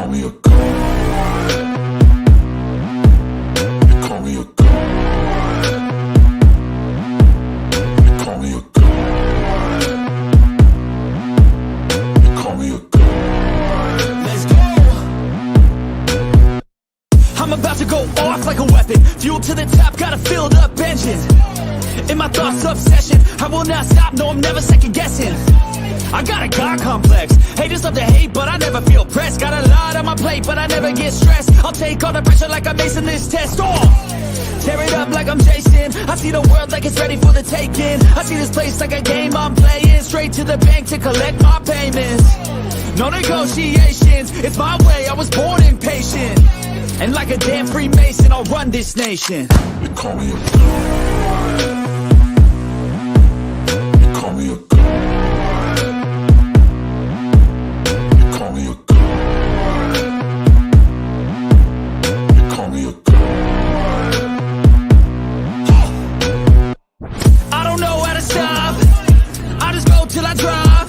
call me a god. They call me a god. They call me a god. They call me a god. Let's go. I'm about to go off like a weapon. Fuel to the top, got a filled up engine. In my thoughts, obsession. I will not stop, no, I'm never second guessing. I got a God complex. Haters love to hate, but I never feel pressed. Got a lot on my plate, but I never get stressed. I'll take all the pressure like I'm acing this test. Tear it up like I'm Jason. I see the world like it's ready for the taking. I see this place like a game I'm playing. Straight to the bank to collect my payments. No negotiations, it's my way, I was born impatient. And like a damn Freemason, I'll run this nation. They call me a god. They call me a god. They call me a god. They call me a god. I don't know how to stop. I just go till I drop.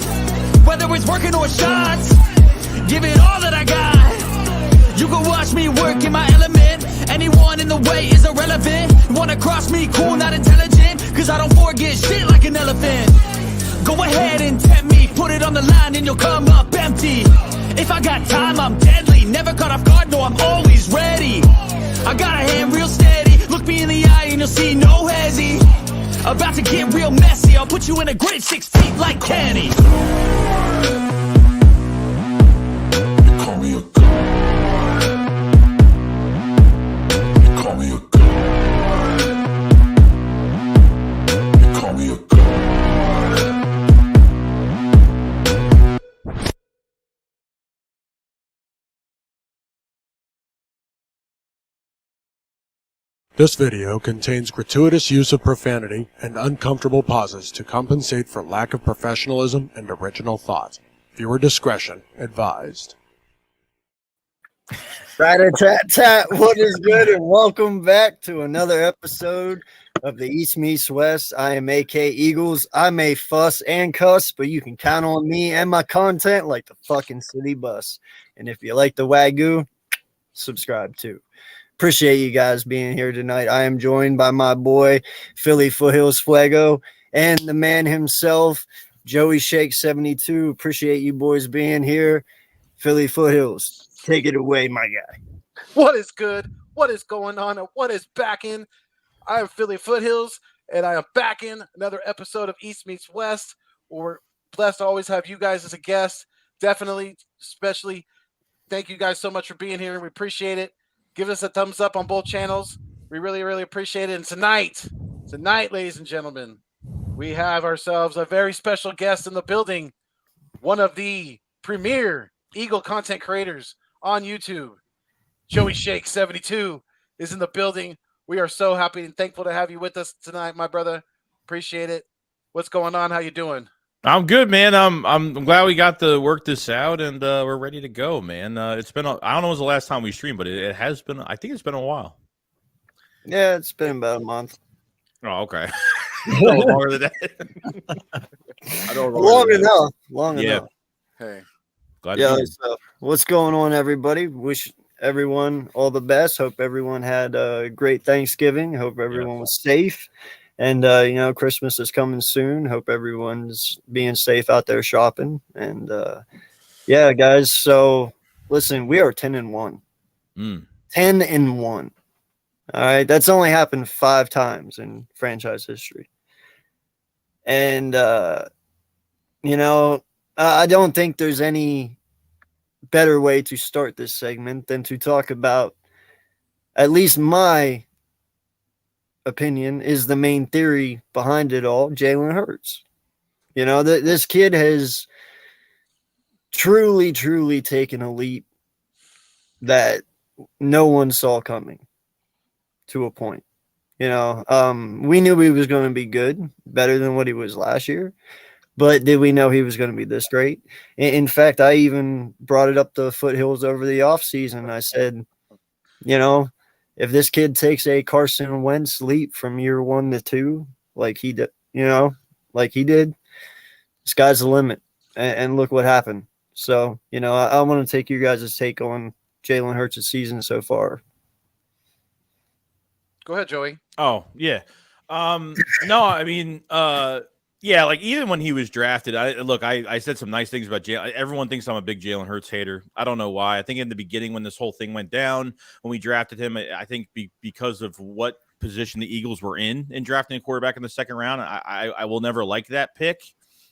Whether it's working or shots, give it all that I got. You can watch me work in my element. Anyone in the way is irrelevant. Wanna cross me, cool, not intelligent. Cause I don't forget shit like an elephant. Go ahead and tempt me, put it on the line and you'll come up empty. If I got time, I'm deadly. Never caught off guard, no, I'm always ready. I got a hand real steady. Look me in the eye and you'll see no hezzy. About to get real messy. I'll put you in a grid 6 feet like Kenny. They call me a god. They call me a god. They call me a god. This video contains gratuitous use of profanity and uncomfortable pauses to compensate for lack of professionalism and original thought. Viewer discretion advised. Rat-a-tat-tat, what is good, and welcome back to another episode of the East Meets West. I am AK Eagles. I may fuss and cuss, but you can count on me and my content like the fucking city bus. And if you like the Wagyu, subscribe too. Appreciate you guys being here tonight. I am joined by my boy, Philly Foothills Fuego, and the man himself, JoeyShakes72. Appreciate you boys being here. Philly Foothills, take it away, my guy. What is good? What is going on? And what is back in? I am Philly Foothills, and I am back in another episode of East Meets West. We're blessed to always have you guys as a guest. Definitely, especially, thank you guys so much for being here. We appreciate it. Give us a thumbs up on both channels. We really, really appreciate it. And tonight, ladies and gentlemen, we have ourselves a very special guest in the building. One of the premier Eagle content creators on YouTube, JoeyShakes72, is in the building. We are so happy and thankful to have you with us tonight, my brother. Appreciate it. What's going on? How you doing? I'm good, man. I'm glad we got to work this out, and we're ready to go, man. It's been I don't know when was the last time we streamed, but it has been. I think it's been a while. Yeah, it's been about a month. Oh, okay. Longer than that. I don't know. Long enough. Hey. Glad Yeah. So what's going on, everybody? Wish everyone all the best. Hope everyone had a great Thanksgiving. Hope everyone was safe. And, Christmas is coming soon. Hope everyone's being safe out there shopping. And, yeah, guys. So, listen, we are 10-1. 10-1. All right. That's only happened 5 times in franchise history. And, I don't think there's any better way to start this segment than to talk about at least my opinion is the main theory behind it all, Jalen Hurts. This kid has truly taken a leap that no one saw coming to a point. We knew he was going to be good, better than what he was last year, but did we know he was going to be this great? In fact, I even brought it up to Foothills over the offseason. I said, if this kid takes a Carson Wentz leap from year 1 to 2, like he did, sky's the limit. And look what happened. So, I want to take you guys' take on Jalen Hurts' season so far. Go ahead, Joey. Oh, yeah. No, I mean, yeah, like even when he was drafted, I said some nice things about Jalen. Everyone thinks I'm a big Jalen Hurts hater. I don't know why. I think in the beginning when this whole thing went down, when we drafted him, I think because of what position the Eagles were in drafting a quarterback in the second round, I will never like that pick.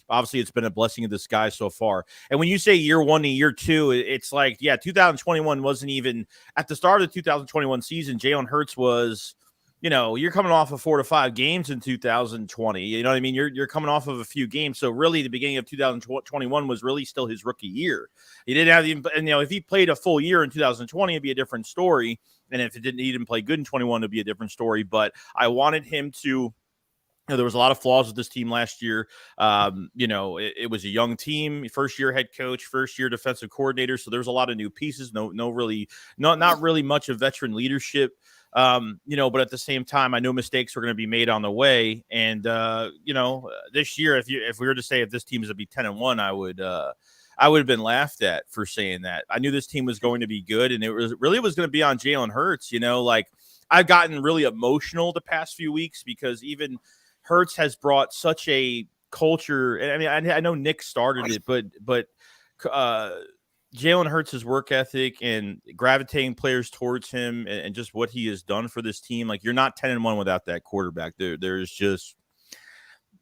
Obviously, it's been a blessing in disguise so far. And when you say year one to year two, it's like, yeah, 2021 wasn't even at the start of the 2021 season. Jalen Hurts was, you're coming off of 4 to 5 games in 2020. You know what I mean? You're coming off of a few games. So really the beginning of 2021 was really still his rookie year. He didn't have if he played a full year in 2020, it'd be a different story. And if he didn't play good in 21, it'd be a different story. But I wanted him to, there was a lot of flaws with this team last year. It was a young team, first year head coach, first year defensive coordinator. So there's a lot of new pieces. Not really much of veteran leadership. But at the same time, I know mistakes were going to be made on the way. And, this year, if we were to say if this team is to be 10-1, I would have been laughed at for saying that. I knew this team was going to be good, and it was going to be on Jalen Hurts. I've gotten really emotional the past few weeks because even Hurts has brought such a culture. And I mean, I know Nick started it, but Jalen Hurts' work ethic and gravitating players towards him and just what he has done for this team. Like, you're not 10-1 without that quarterback. There's just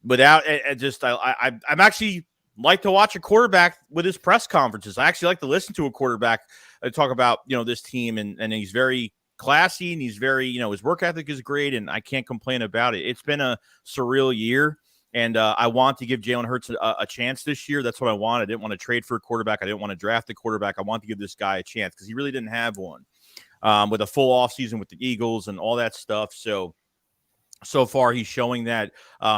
without it. Just I'm actually like to watch a quarterback with his press conferences. I actually like to listen to a quarterback talk about this team, and he's very classy and he's very his work ethic is great, and I can't complain about it. It's been a surreal year. And I want to give Jalen Hurts a chance this year. That's what I want. I didn't want to trade for a quarterback. I didn't want to draft a quarterback. I want to give this guy a chance because he really didn't have one with a full offseason with the Eagles and all that stuff. So far, he's showing that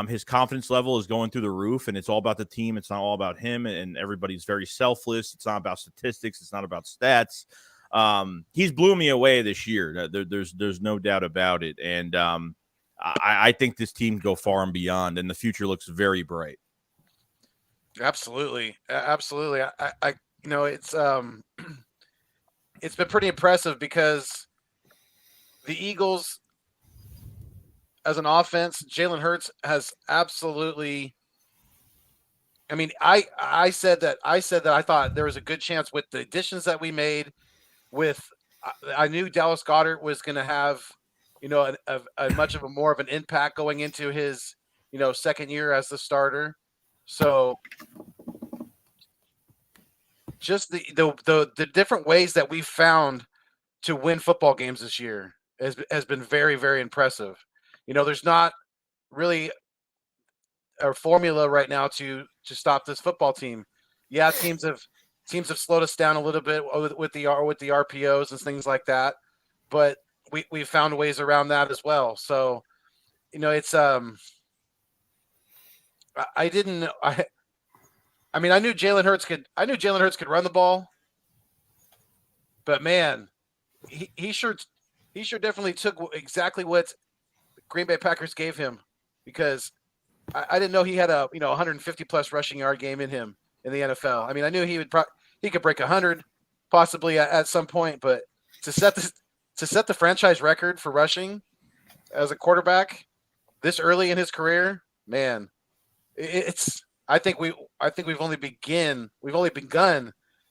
his confidence level is going through the roof, and it's all about the team. It's not all about him, and everybody's very selfless. It's not about statistics. It's not about stats. He's blew me away this year. There's no doubt about it. And I think this team can go far and beyond, and the future looks very bright. Absolutely. Absolutely. It's been pretty impressive because the Eagles as an offense, Jalen Hurts has absolutely, I mean, I said that I thought there was a good chance with the additions that we made I knew Dallas Goedert was going to have, a much of a more of an impact going into his, second year as the starter. So just the different ways that we've found to win football games this year has been very, very impressive. There's not really a formula right now to stop this football team. Yeah, teams have slowed us down a little bit with the RPOs and things like that, but we've found ways around that as well. So, it's I knew Jalen Hurts could run the ball, but man, he sure definitely took exactly what Green Bay Packers gave him, because I didn't know he had a 150 plus rushing yard game in him in the NFL. I mean, I knew he could break 100 possibly at some point, but to set the franchise record for rushing as a quarterback this early in his career, man, I think we've only begun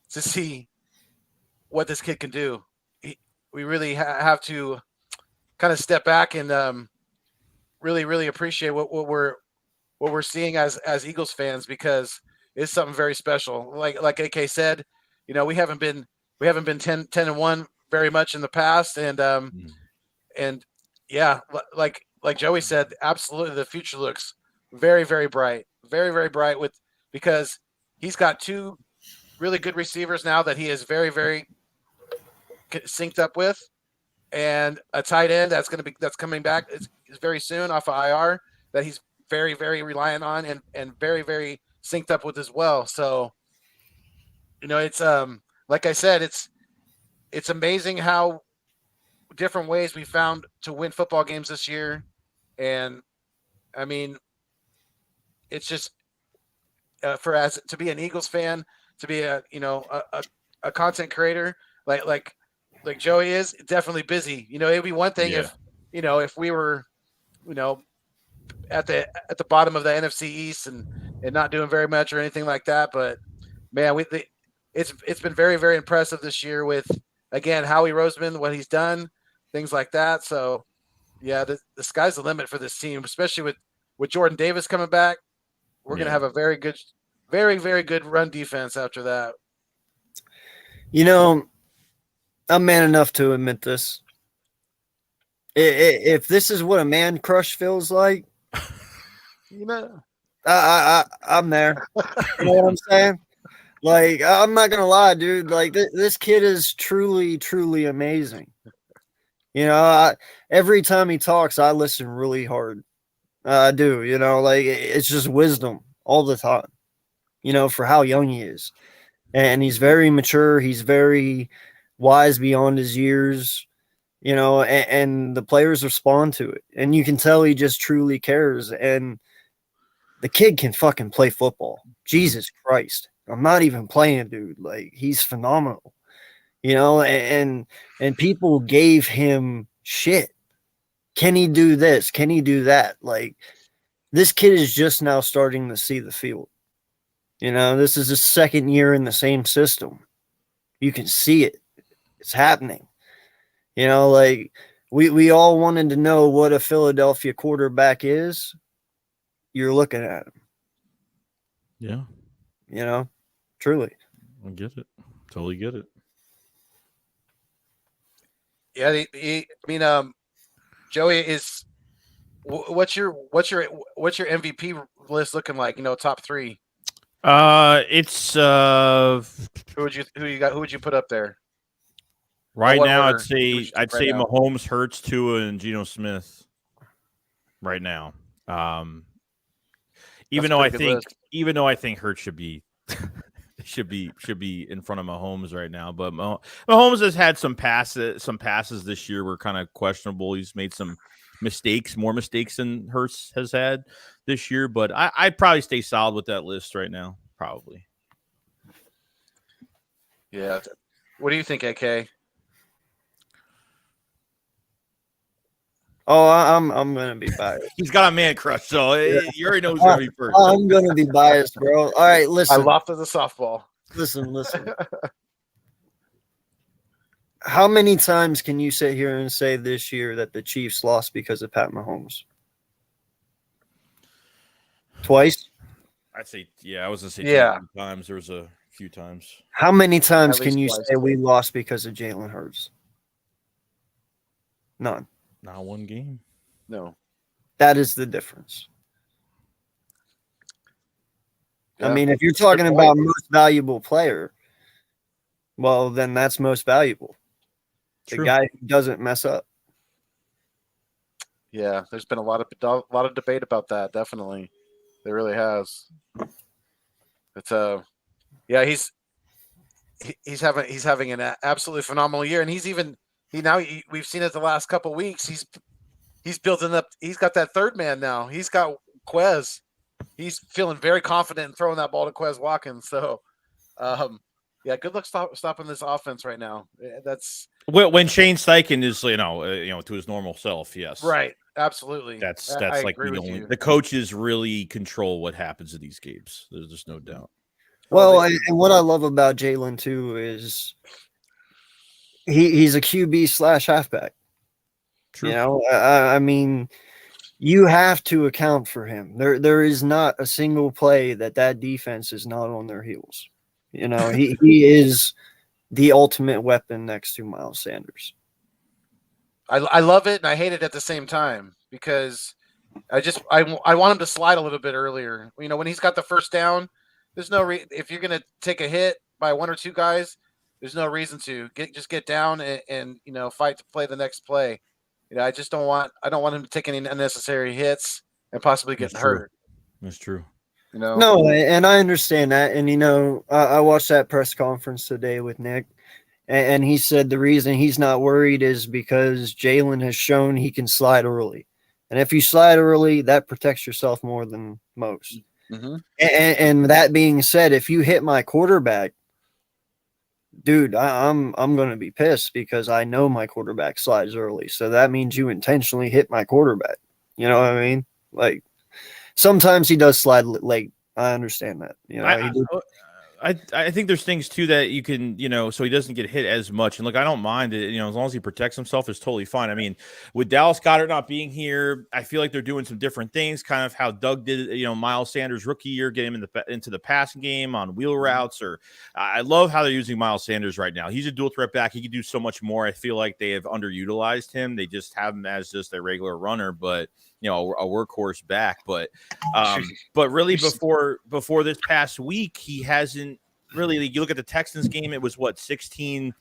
to see what this kid can do. We really have to kind of step back and really, really appreciate what we're seeing as Eagles fans, because it's something very special. Like AK said, we haven't been 10-1 very much in the past, and yeah, like Joey said, absolutely the future looks very, very bright, very, very bright because he's got two really good receivers now that he is very, very synced up with, and a tight end that's coming back is very soon off of IR that he's very, very reliant on and very, very synced up with as well. So, it's like I said, it's amazing how different ways we found to win football games this year. And I mean, it's just to be an Eagles fan, to be a content creator like Joey is, definitely busy. It'd be one thing if we were, at the bottom of the NFC East and not doing very much or anything like that. But man, it's been very, very impressive this year with, again, Howie Roseman, what he's done, things like that. So yeah, the sky's the limit for this team, especially with Jordan Davis coming back. We're going to have a very good, very, very good run defense after that. I'm man enough to admit this. If this is what a man crush feels like, I'm there. You know what I'm saying? Like, I'm not gonna lie, dude. Like, this kid is truly, truly amazing. Every time he talks, I listen really hard. I do. Like, it's just wisdom all the time. For how young he is, and he's very mature. He's very wise beyond his years. And the players respond to it, and you can tell he just truly cares. And the kid can fucking play football. Jesus Christ. I'm not even playing, dude. Like, he's phenomenal, and people gave him shit. Can he do this? Can he do that? Like, this kid is just now starting to see the field. This is his second year in the same system. You can see it. It's happening. Like, we all wanted to know what a Philadelphia quarterback is. You're looking at him. Yeah. Truly. I get it. Totally get it. Yeah, Joey, is what's your MVP list looking like? Top three. It's Who would you put up there? right What now. order I'd say right now? Mahomes, Hurts, Tua, and Geno Smith. Right now, even though I think Hurts should be in front of Mahomes right now, but Mahomes has had some passes this year were kind of questionable. He's made some more mistakes than Hurts has had this year, but I'd probably stay solid with that list right now. Probably. Yeah. What do you think, AK? Oh, I'm gonna be biased. He's got a man crush, so you already know who's gonna be first. I'm gonna be biased, bro. All right, listen. I lofted the softball. Listen. How many times can you sit here and say this year that the Chiefs lost because of Pat Mahomes? Twice? I'd say, I was gonna say 2 times. There was a few times. How many times At can you least say we lost because of Jalen Hurts? None. Not one game. No. That is the difference. Yeah. I mean, if you're talking about most valuable player, well, then that's most valuable. The guy who doesn't mess up. Yeah, there's been a lot of debate about that. Definitely, there really has. It's he's having an absolutely phenomenal year, and we've seen it the last couple of weeks. He's building up. He's got that third man now. He's got Quez. He's feeling very confident in throwing that ball to Quez Watkins. So, good luck stopping this offense right now. That's when Shane Steichen is to his normal self. Yes, right. Absolutely. That's I like agree with you. the coaches really control what happens in these games. There's just no doubt. Well, and what I love about Jalen too is he's a QB / halfback. True. I mean, you have to account for him. There is not a single play that defense is not on their heels. He is the ultimate weapon next to Miles Sanders. I love it and I hate it at the same time because I want him to slide a little bit earlier. When he's got the first down, there's no if you're going to take a hit by one or two guys, there's no reason to get down and fight to play the next play. I don't want him to take any unnecessary hits and possibly get hurt. That's true. No, and I understand that. And I watched that press conference today with Nick, and he said the reason he's not worried is because Jalen has shown he can slide early. And if you slide early, that protects yourself more than most. Mhm. And that being said, if you hit my quarterback, dude, I'm going to be pissed because I know my quarterback slides early. So that means you intentionally hit my quarterback. You know what I mean? Like sometimes he does slide late. I understand that. You know, he did. I think there's things too that you can, so he doesn't get hit as much. And look, I don't mind it, as long as he protects himself is totally fine. I mean, with Dallas Goedert not being here, I feel like they're doing some different things, kind of how Doug did, Miles Sanders rookie year, get him into the passing game on wheel routes. Or I love how they're using Miles Sanders right now. He's a dual threat back. He can do so much more. I feel like they have underutilized him. They just have him as just a regular runner, but a workhorse back. But really before this past week, he hasn't really. You look at the Texans game, it was 16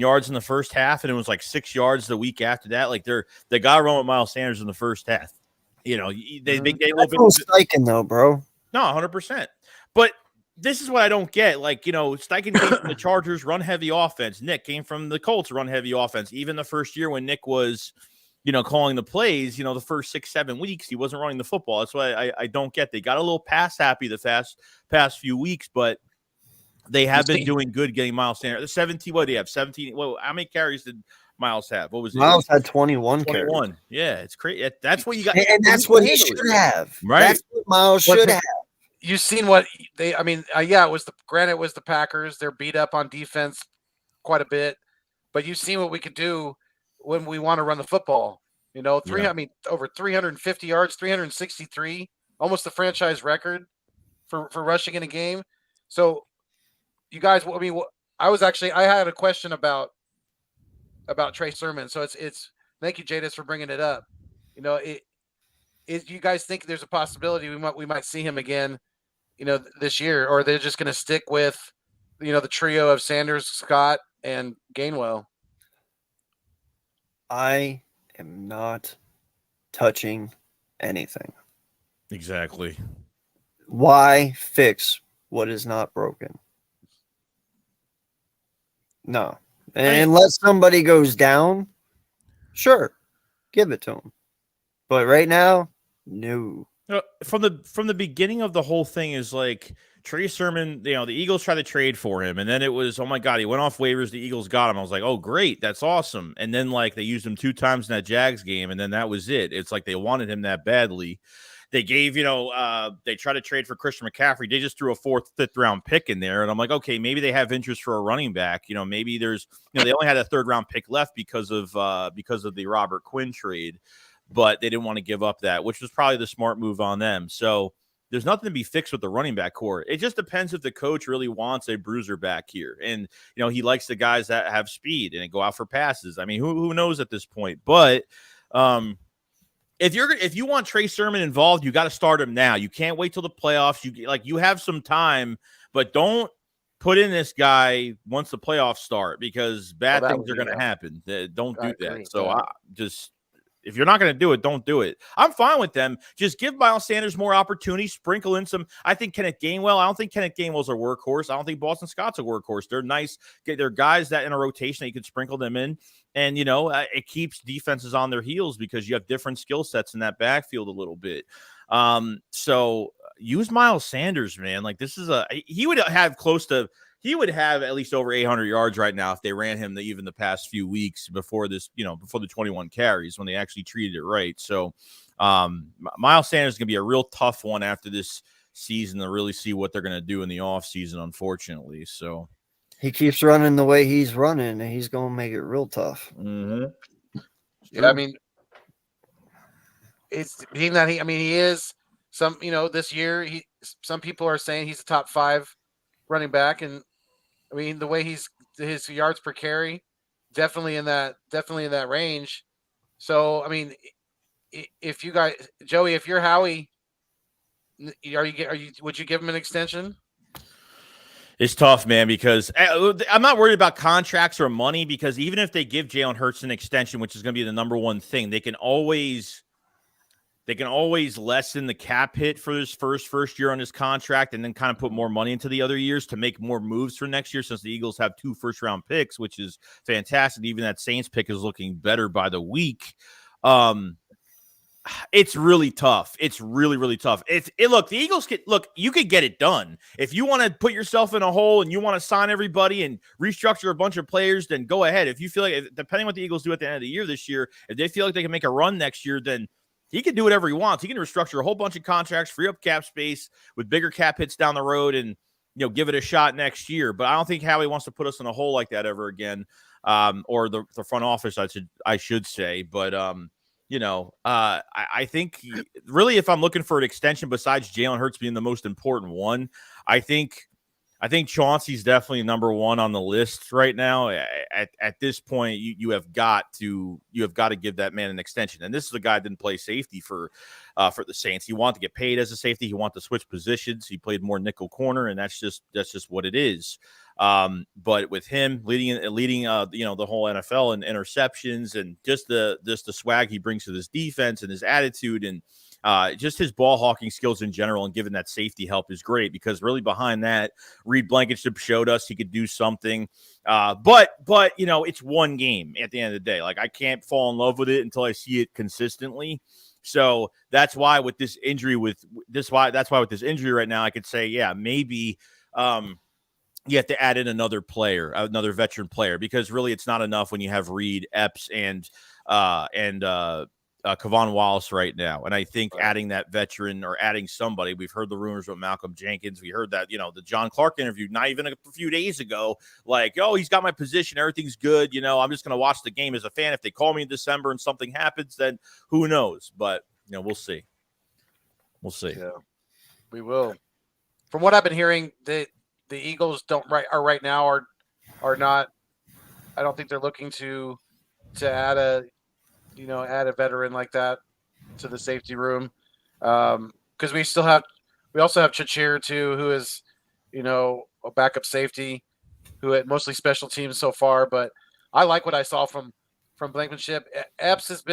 yards in the first half, and it was like 6 yards the week after that. Like they got to run with Miles Sanders in the first half. They That's no Steichen though, bro. No, 100%. But this is what I don't get. Like, Steichen came from the Chargers, run heavy offense. Nick came from the Colts, run heavy offense. Even the first year when Nick was calling the plays, the first 6-7 weeks, he wasn't running the football. That's why I don't get. They got a little pass happy the past few weeks, but they have been doing good getting Miles Sanders. The 17, what do you have? 17. Well, how many carries did Miles have? What was it? Miles had 21 carries. Yeah, it's crazy. That's what you got. And that's what he should have. Right. That's what Miles should have. You've seen what they, it was the Packers. They're beat up on defense quite a bit, but you've seen what we could do when we want to run the football. Over 350 yards, 363, almost the franchise record for rushing in a game. So you guys, I had a question about Trey Sermon. So it's thank you, Jadis, for bringing it up. You guys think there's a possibility we might see him again, this year, or they're just going to stick with, the trio of Sanders, Scott, and Gainwell? I am not touching anything. Exactly. Why fix what is not broken? No. Unless somebody goes down, sure, give it to them. But right now, no. From the beginning of the whole thing is like Trey Sermon, the Eagles tried to trade for him, and then it was, oh my God, he went off waivers, the Eagles got him. I was like, oh great, that's awesome. And then like they used him 2 times in that Jags game, and then that was it. It's like they wanted him that badly. They gave, they tried to trade for Christian McCaffrey. They just threw a 4th, 5th round pick in there. And I'm like, okay, maybe they have interest for a running back. Maybe there's, they only had a 3rd round pick left because of the Robert Quinn trade, but they didn't want to give up that, which was probably the smart move on them. So there's nothing to be fixed with the running back core. It just depends if the coach really wants a bruiser back here. And, he likes the guys that have speed and go out for passes. I mean, who knows at this point, but, if you want Trey Sermon involved, you got to start him now. You can't wait till the playoffs. You have some time, but don't put in this guy once the playoffs start because bad things are going to happen. Don't do that. So if you're not going to do it, don't do it. I'm fine with them. Just give Miles Sanders more opportunity. Sprinkle in some. I think Kenneth Gainwell. I don't think Kenneth Gainwell's a workhorse. I don't think Boston Scott's a workhorse. They're nice. They're guys that in a rotation that you could sprinkle them in. And, it keeps defenses on their heels because you have different skill sets in that backfield a little bit. So use Miles Sanders, man. Like he would have at least over 800 yards right now if they ran him even the past few weeks before this, before the 21 carries when they actually treated it right. So Miles Sanders is going to be a real tough one after this season to really see what they're going to do in the offseason, unfortunately. So he keeps running the way he's running, and he's going to make it real tough. Mm-hmm. Yeah, it's being that he is some, this year some people are saying he's a top 5 running back, and the way his yards per carry, definitely in that range. So if you guys, Joey, if you're Howie, would you give him an extension? It's tough, man, because I'm not worried about contracts or money because even if they give Jalen Hurts an extension, which is going to be the number one thing, they can always lessen the cap hit for his first year on his contract and then kind of put more money into the other years to make more moves for next year since the Eagles have 2 first-round picks, which is fantastic. Even that Saints pick is looking better by the week. It's really tough. It's really, really tough. Look, the Eagles you could get it done. If you want to put yourself in a hole and you want to sign everybody and restructure a bunch of players, then go ahead. If you feel like, depending on what the Eagles do at the end of the year this year, if they feel like they can make a run next year, then he can do whatever he wants. He can restructure a whole bunch of contracts, free up cap space with bigger cap hits down the road, and give it a shot next year. But I don't think Howie wants to put us in a hole like that ever again, or the front office, I should say. But I think really, if I'm looking for an extension besides Jalen Hurts being the most important one, I think Chauncey's definitely number one on the list right now. At this point, you have got to give that man an extension. And this is a guy that didn't play safety for the Saints. He wanted to get paid as a safety. He wanted to switch positions. He played more nickel corner, and that's just what it is. But with him leading the whole NFL in interceptions, and just the swag he brings to this defense and his attitude, and just his ball hawking skills in general, and giving that safety help is great, because really behind that, Reed Blankenship showed us he could do something. But it's one game at the end of the day. Like, I can't fall in love with it until I see it consistently. So that's why with this injury, right now, I could say, yeah, maybe you have to add in another veteran player, because really it's not enough when you have Reed, Epps, and Kevon Wallace right now. And I think adding that veteran, or adding somebody, we've heard the rumors about Malcolm Jenkins. We heard that, the John Clark interview, not even a few days ago, like, oh, he's got my position, everything's good. I'm just going to watch the game as a fan. If they call me in December and something happens, then who knows? But, we'll see. We'll see. Yeah, we will. From what I've been hearing, the Eagles right now are not. I don't think they're looking to add a veteran like that to the safety room, because we also have Chachir too, who is a backup safety, who had mostly special teams so far. But I like what I saw from Blankenship. Epps is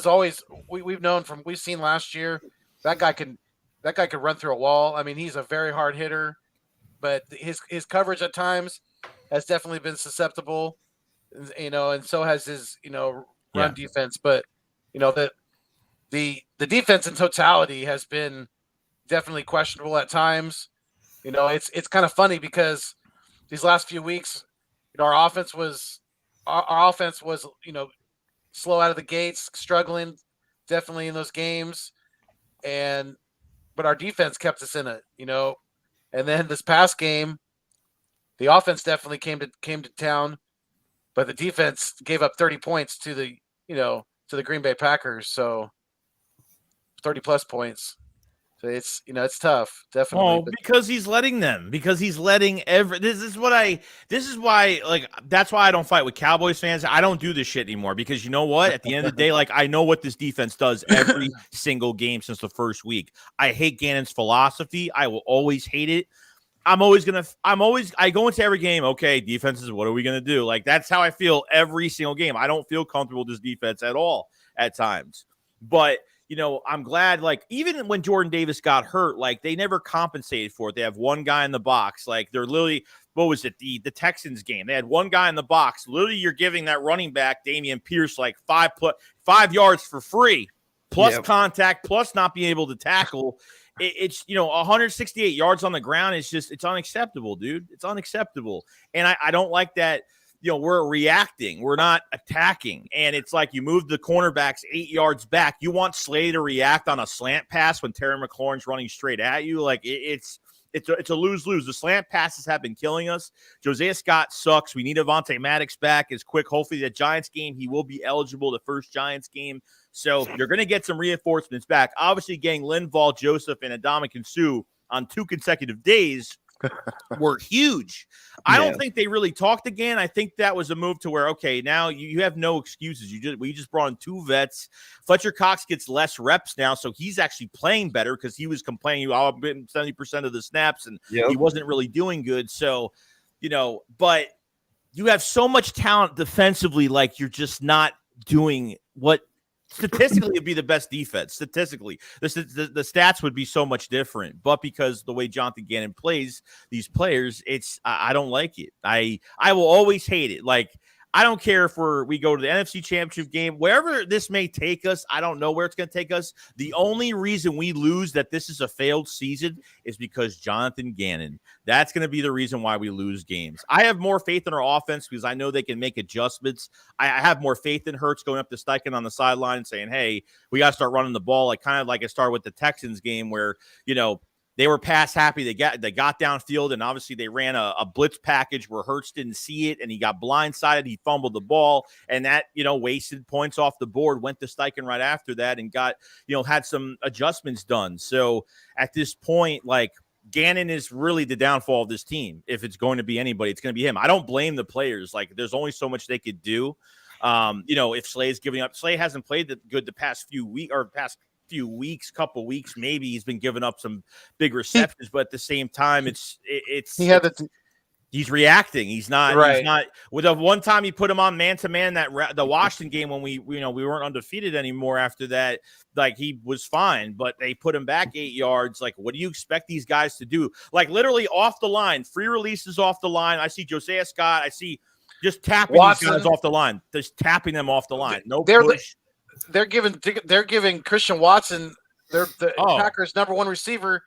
always, we've seen last year, that guy can run through a wall. I mean, he's a very hard hitter, but his coverage at times has definitely been susceptible, and so has his run defense. But the defense in totality has been definitely questionable at times. It's kind of funny, because these last few weeks, our offense was slow out of the gates, struggling definitely in those games, but our defense kept us in it, And then this past game, the offense definitely came to town, but the defense gave up 30 points to the Green Bay Packers. So 30 plus points. So it's tough, definitely. Oh, because he's letting them. Because he's letting this is why, like, that's why I don't fight with Cowboys fans. I don't do this shit anymore, because you know what? At the end of the day, like, I know what this defense does every single game since the first week. I hate Gannon's philosophy. I will always hate it. I go into every game, okay, defenses, what are we going to do? Like, that's how I feel every single game. I don't feel comfortable with this defense at all at times. But, I'm glad, like, even when Jordan Davis got hurt, like, they never compensated for it. They have one guy in the box. Like, they're literally, what was it, the Texans game? They had one guy in the box. Literally, you're giving that running back, Dameon Pierce, like 5 yards for free, plus contact, plus not being able to tackle. It's 168 yards on the ground. It's unacceptable, dude. It's unacceptable. And I don't like that. We're reacting. We're not attacking. And it's like you move the cornerbacks 8 yards back. You want Slay to react on a slant pass when Terry McLaurin's running straight at you. Like, it's a lose-lose. The slant passes have been killing us. Josiah Scott sucks. We need Avonte Maddox back as quick. Hopefully the Giants game, he will be eligible the first Giants game. So you're going to get some reinforcements back. Obviously, getting Linval, Joseph, and Ndamukong Suh on 2 consecutive days were huge. I don't think they really talked again. I think that was a move to where, okay, now you have no excuses. We just brought in 2 vets. Fletcher Cox gets less reps now, so he's actually playing better, because he was complaining, I've been 70% of the snaps, and he wasn't really doing good. So, but you have so much talent defensively, like, you're just not doing what statistically would be the best defense. Statistically, the stats would be so much different, but because the way Jonathan Gannon plays these players, I don't like it. I will always hate it. Like, I don't care if we go to the NFC Championship game, wherever this may take us. I don't know where it's going to take us. The only reason we lose that this is a failed season is because Jonathan Gannon. That's going to be the reason why we lose games. I have more faith in our offense because I know they can make adjustments. I have more faith in Hurts going up to Steichen on the sideline and saying, hey, we got to start running the ball. Like kind of like it started with the Texans game where, they were pass happy. They got downfield, and obviously they ran a blitz package where Hurts didn't see it, and he got blindsided. He fumbled the ball, and that wasted points off the board. Went to Steichen right after that, and got had some adjustments done. So at this point, like Gannon is really the downfall of this team. If it's going to be anybody, it's going to be him. I don't blame the players. Like there's only so much they could do. If Slay's giving up, Slay hasn't played the past few weeks, couple weeks, maybe he's been giving up some big receptions, but at the same time, he's reacting. He's not with the one time he put him on man to man the Washington game when we weren't undefeated anymore. After that, like he was fine, but they put him back 8 yards. Like, what do you expect these guys to do? Like literally off the line, free releases off the line. I see Josiah Scott. I see just tapping Watson. These guys off the line, just tapping them off the line. No push. They're giving Christian Watson, the Packers' number one receiver,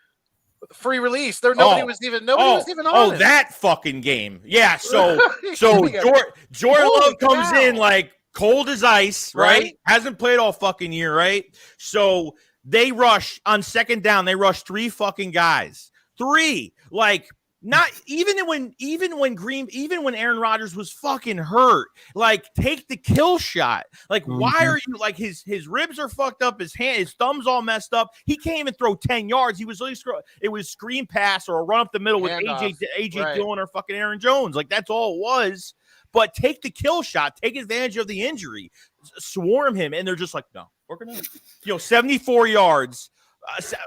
free release. Nobody was even on it. That fucking game. Yeah. So Jordan Love comes in like cold as ice, right? Hasn't played all fucking year, right? So they rush on second down. They rush 3 fucking guys. 3. Like not even when Aaron Rodgers was fucking hurt, like take the kill shot. Like, why are you like his ribs are fucked up, his thumb's all messed up. He can't even throw 10 yards. It was screen pass or a run up the middle with AJ Dillon or fucking Aaron Jones. Like that's all it was. But take the kill shot, take advantage of the injury, swarm him, and they're just like, no, we're gonna 74 yards.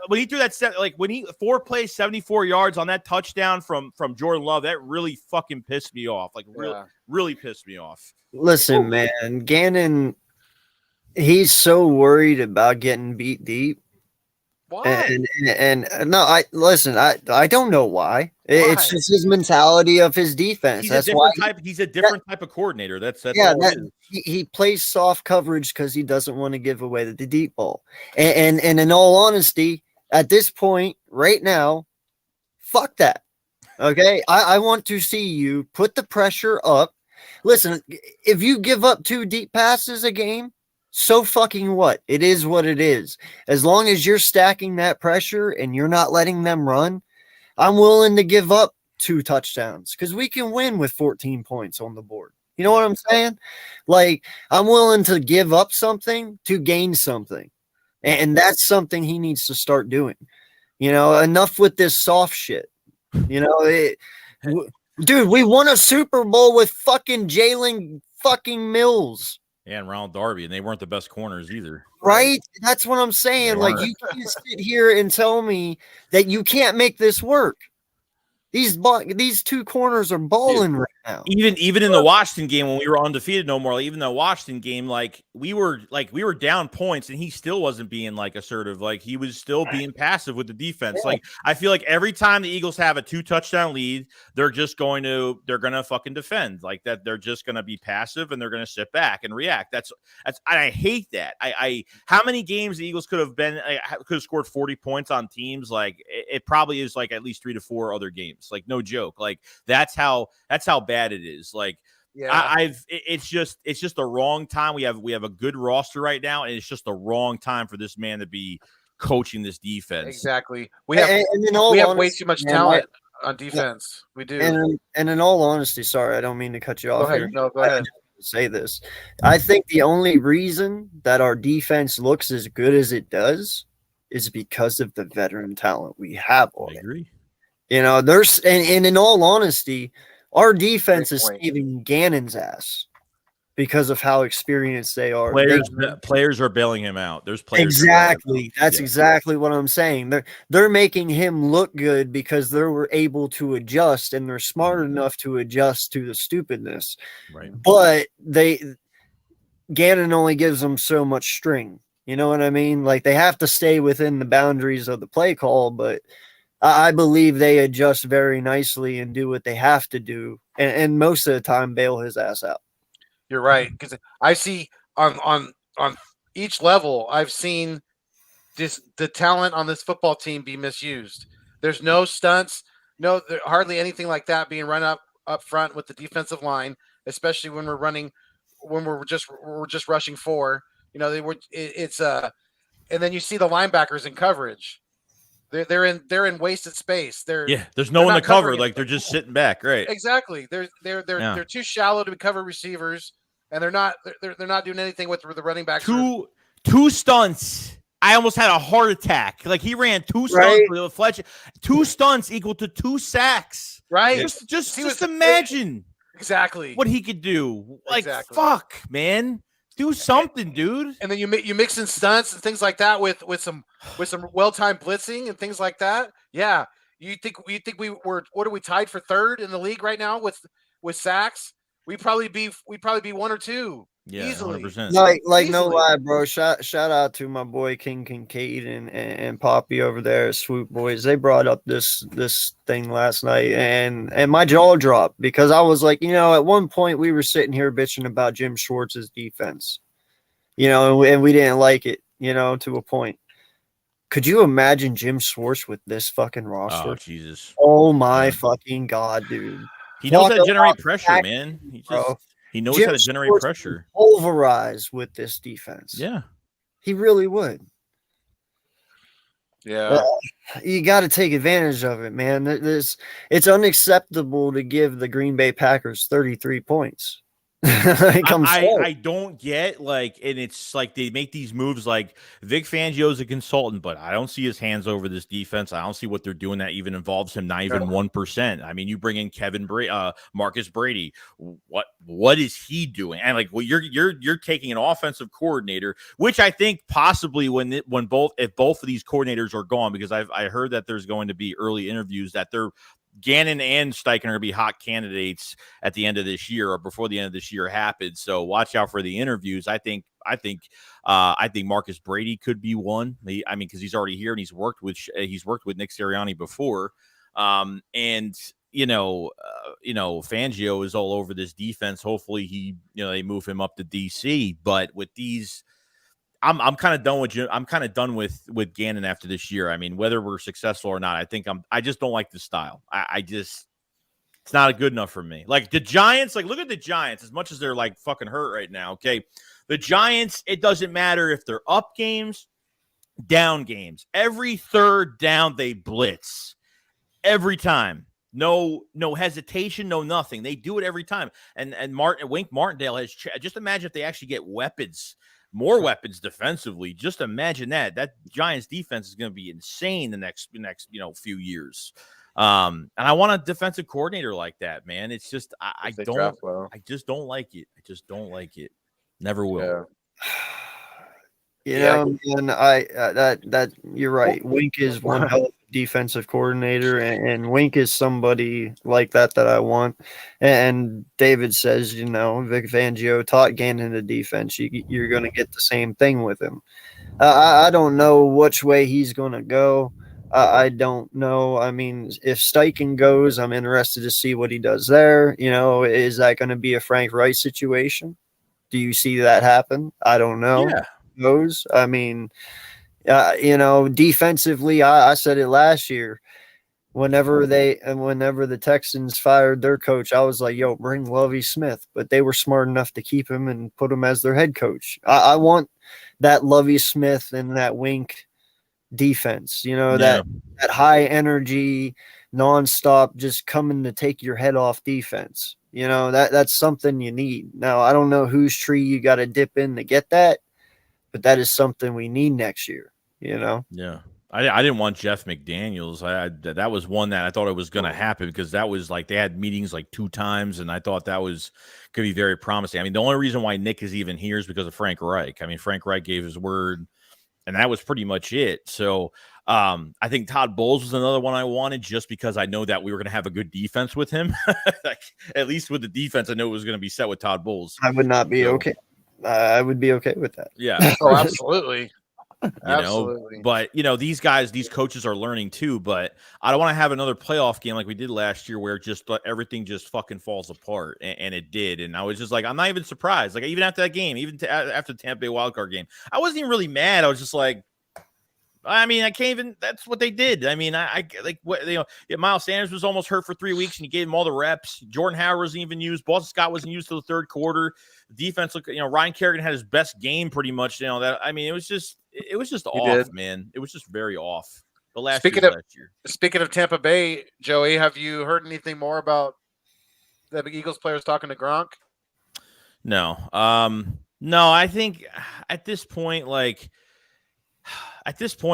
When he threw that when he 4 plays 74 yards on that touchdown from Jordan Love, that really fucking pissed me off. Like really pissed me off. Listen, man, Gannon, he's so worried about getting beat deep. Why? And no, I don't know why. It's just his mentality of his defense. He's a different type of coordinator. That's he plays soft coverage because he doesn't want to give away the deep ball. And in all honesty, at this point, right now, fuck that. Okay, I want to see you put the pressure up. Listen, if you give up 2 deep passes a game, so fucking what? It is what it is. As long as you're stacking that pressure and you're not letting them run, I'm willing to give up 2 touchdowns because we can win with 14 points on the board. You know what I'm saying? Like, I'm willing to give up something to gain something. And that's something he needs to start doing. Enough with this soft shit. Dude, we won a Super Bowl with fucking Jalen fucking Mills. Yeah, and Ronald Darby, and they weren't the best corners either. Right? That's what I'm saying. Like, you can't sit here and tell me that you can't make this work. These 2 corners are balling right now. Even in the Washington game when we were undefeated no more, even the Washington game, we were down points and he still wasn't being like assertive. Like he was still being passive with the defense. Yeah. Like I feel like every time the Eagles have a 2 touchdown lead, they're gonna fucking defend like that. They're just gonna be passive and they're gonna sit back and react. I hate that. How many games the Eagles could have scored 40 points on teams? Like it probably is like at least 3 to 4 other games. Like no joke. Like that's how bad it is. Like it's just the wrong time. We have a good roster right now, and it's just the wrong time for this man to be coaching this defense. Exactly. We have way too much talent on defense. We do. And in all honesty, sorry, I don't mean to cut you off here. No, go ahead. Say this. I think the only reason that our defense looks as good as it does is because of the veteran talent we have on it. I agree. There's and in all honesty, our defense is saving Gannon's ass because of how experienced they are. Players are bailing him out. There's players. Exactly. That's exactly what I'm saying. They're making him look good because they were able to adjust and they're smart enough to adjust to the stupidness. Right. But Gannon only gives them so much string. You know what I mean? Like they have to stay within the boundaries of the play call, but I believe they adjust very nicely and do what they have to do, and most of the time bail his ass out. You're right, because I see on each level, I've seen the talent on this football team be misused. There's no stunts, hardly anything like that being run up front with the defensive line, especially when we're just rushing four. It's and then you see the linebackers in coverage. They're in wasted space. There's no one to cover. Like they're just sitting back, right? Exactly. They're too shallow to cover receivers, and they're not doing anything with the running backs. Two stunts. I almost had a heart attack. Like he ran two stunts with a Fletcher. 2 stunts equal to 2 sacks. Right. Just imagine exactly what he could do. Like fuck, man. Do something, dude. And then you mix in stunts and things like that with some well-timed blitzing and things like that. Yeah. You think we were, what are we, tied for 3rd in the league right now with sacks? We'd probably be 1 or 2. Yeah, easily. 100%. Like Easily. no lie, bro. Shout out to my boy King Kincaid and Poppy over there at Swoop Boys. They brought up this thing last night, and my jaw dropped because I was like, at one point we were sitting here bitching about Jim Schwartz's defense, and we didn't like it, to a point. Could you imagine Jim Schwartz with this fucking roster? Oh Jesus! Oh my fucking god, dude! He knows how to generate pressure, man. He knows how to generate pressure. Pulverize with this defense. Yeah, he really would. Yeah, you got to take advantage of it, man. It's unacceptable to give the Green Bay Packers 33 points. I don't get and it's like they make these moves like Vic Fangio's a consultant, but I don't see his hands over this defense. I don't see what they're doing that even involves him, not even 1%. I mean, you bring in Marcus Brady. What is he doing? And you're taking an offensive coordinator, which I think possibly if both of these coordinators are gone, because I heard that there's going to be early interviews that they're Gannon and Steichen are going to be hot candidates at the end of this year or before the end of this year happens. So watch out for the interviews. I think Marcus Brady could be one. Because he's already here and he's worked with Nick Sirianni before. Fangio is all over this defense. Hopefully they move him up to DC. But with these, I'm kind of done with Jim. I'm kind of done with Gannon after this year. I mean, whether we're successful or not, I just don't like the style. It's not good enough for me. Like the Giants, look at the Giants. As much as they're fucking hurt right now, okay, the Giants. It doesn't matter if they're up games, down games. Every 3rd down they blitz. Every time. No hesitation, no nothing. They do it every time. And Wink Martindale has just imagine if they actually get weapons. More weapons defensively. Just imagine that Giants defense is going to be insane the next few years. And I want a defensive coordinator like that, man. It's just I just don't like it. I just don't like it. Never will. Man, that you're right. Wink is one hell of a defensive coordinator, and Wink is somebody like that I want. And David says, Vic Fangio taught Gannon the defense. You're going to get the same thing with him. I don't know which way he's going to go. I don't know. I mean, if Steichen goes, I'm interested to see what he does there. Is that going to be a Frank Reich situation? Do you see that happen? I don't know. Yeah. Goes. I mean, defensively, I said it last year. Whenever the Texans fired their coach, I was like, "Yo, bring Lovie Smith." But they were smart enough to keep him and put him as their head coach. I want that Lovie Smith and that Wink defense. That high energy, nonstop, just coming to take your head off defense. That's something you need. Now, I don't know whose tree you got to dip in to get that. But that is something we need next year, Yeah. I didn't want Jeff McDaniels. That was one that I thought it was going to happen because that was they had meetings 2 times, and I thought that could be very promising. I mean, the only reason why Nick is even here is because of Frank Reich. I mean, Frank Reich gave his word, and that was pretty much it. So I think Todd Bowles was another one I wanted just because I know that we were going to have a good defense with him. At least with the defense, I know it was going to be set with Todd Bowles. I would not be okay. I would be okay with that. Yeah. Oh, absolutely. Absolutely. But these guys, these coaches are learning too. But I don't want to have another playoff game like we did last year, where just everything just fucking falls apart, and it did. And I was just like, I'm not even surprised. Like even after that game, even after the Tampa Bay wildcard game, I wasn't even really mad. I was just like, I mean, I can't even. That's what they did. I mean, I like what Miles Sanders was almost hurt for 3 weeks, and you gave him all the reps. Jordan Howard wasn't even used. Boston Scott wasn't used till the third quarter. The defense looked. Ryan Kerrigan had his best game pretty much. That I mean, it was just off, man. It was just very off. The last year. Speaking of Tampa Bay, Joey, have you heard anything more about the Eagles players talking to Gronk? No. No. I think at this point,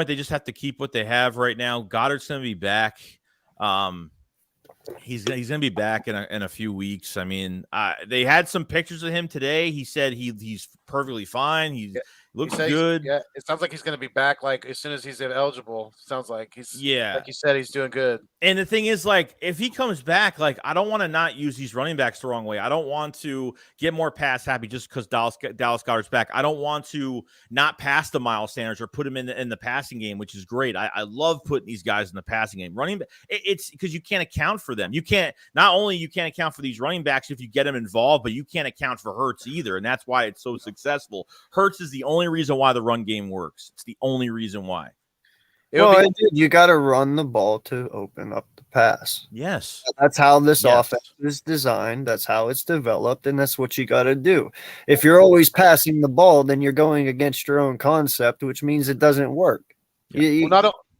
they just have to keep what they have right now. Goddard's going to be back. He's going to be back in a few weeks. I mean, they had some pictures of him today. He said he's perfectly fine. He looks good. Yeah, it sounds like he's going to be back as soon as he's eligible. Sounds like he's like you said, he's doing good. And the thing is, if he comes back, I don't want to not use these running backs the wrong way. I don't want to get more pass happy just because Dallas Goedert's back. I don't want to not pass the Miles Sanders or put him in the passing game, which is great. I love putting these guys in the passing game. Running back, it's because you can't account for them. You can't account for these running backs if you get them involved, but you can't account for Hurts either, and that's why it's so successful. Hurts is the only reason why the run game works. It's the only reason why. You got to run the ball to open up the pass. Yes. That's how this offense is designed. That's how it's developed, and that's what you got to do. If you're always passing the ball, then you're going against your own concept, which means it doesn't work. Yeah.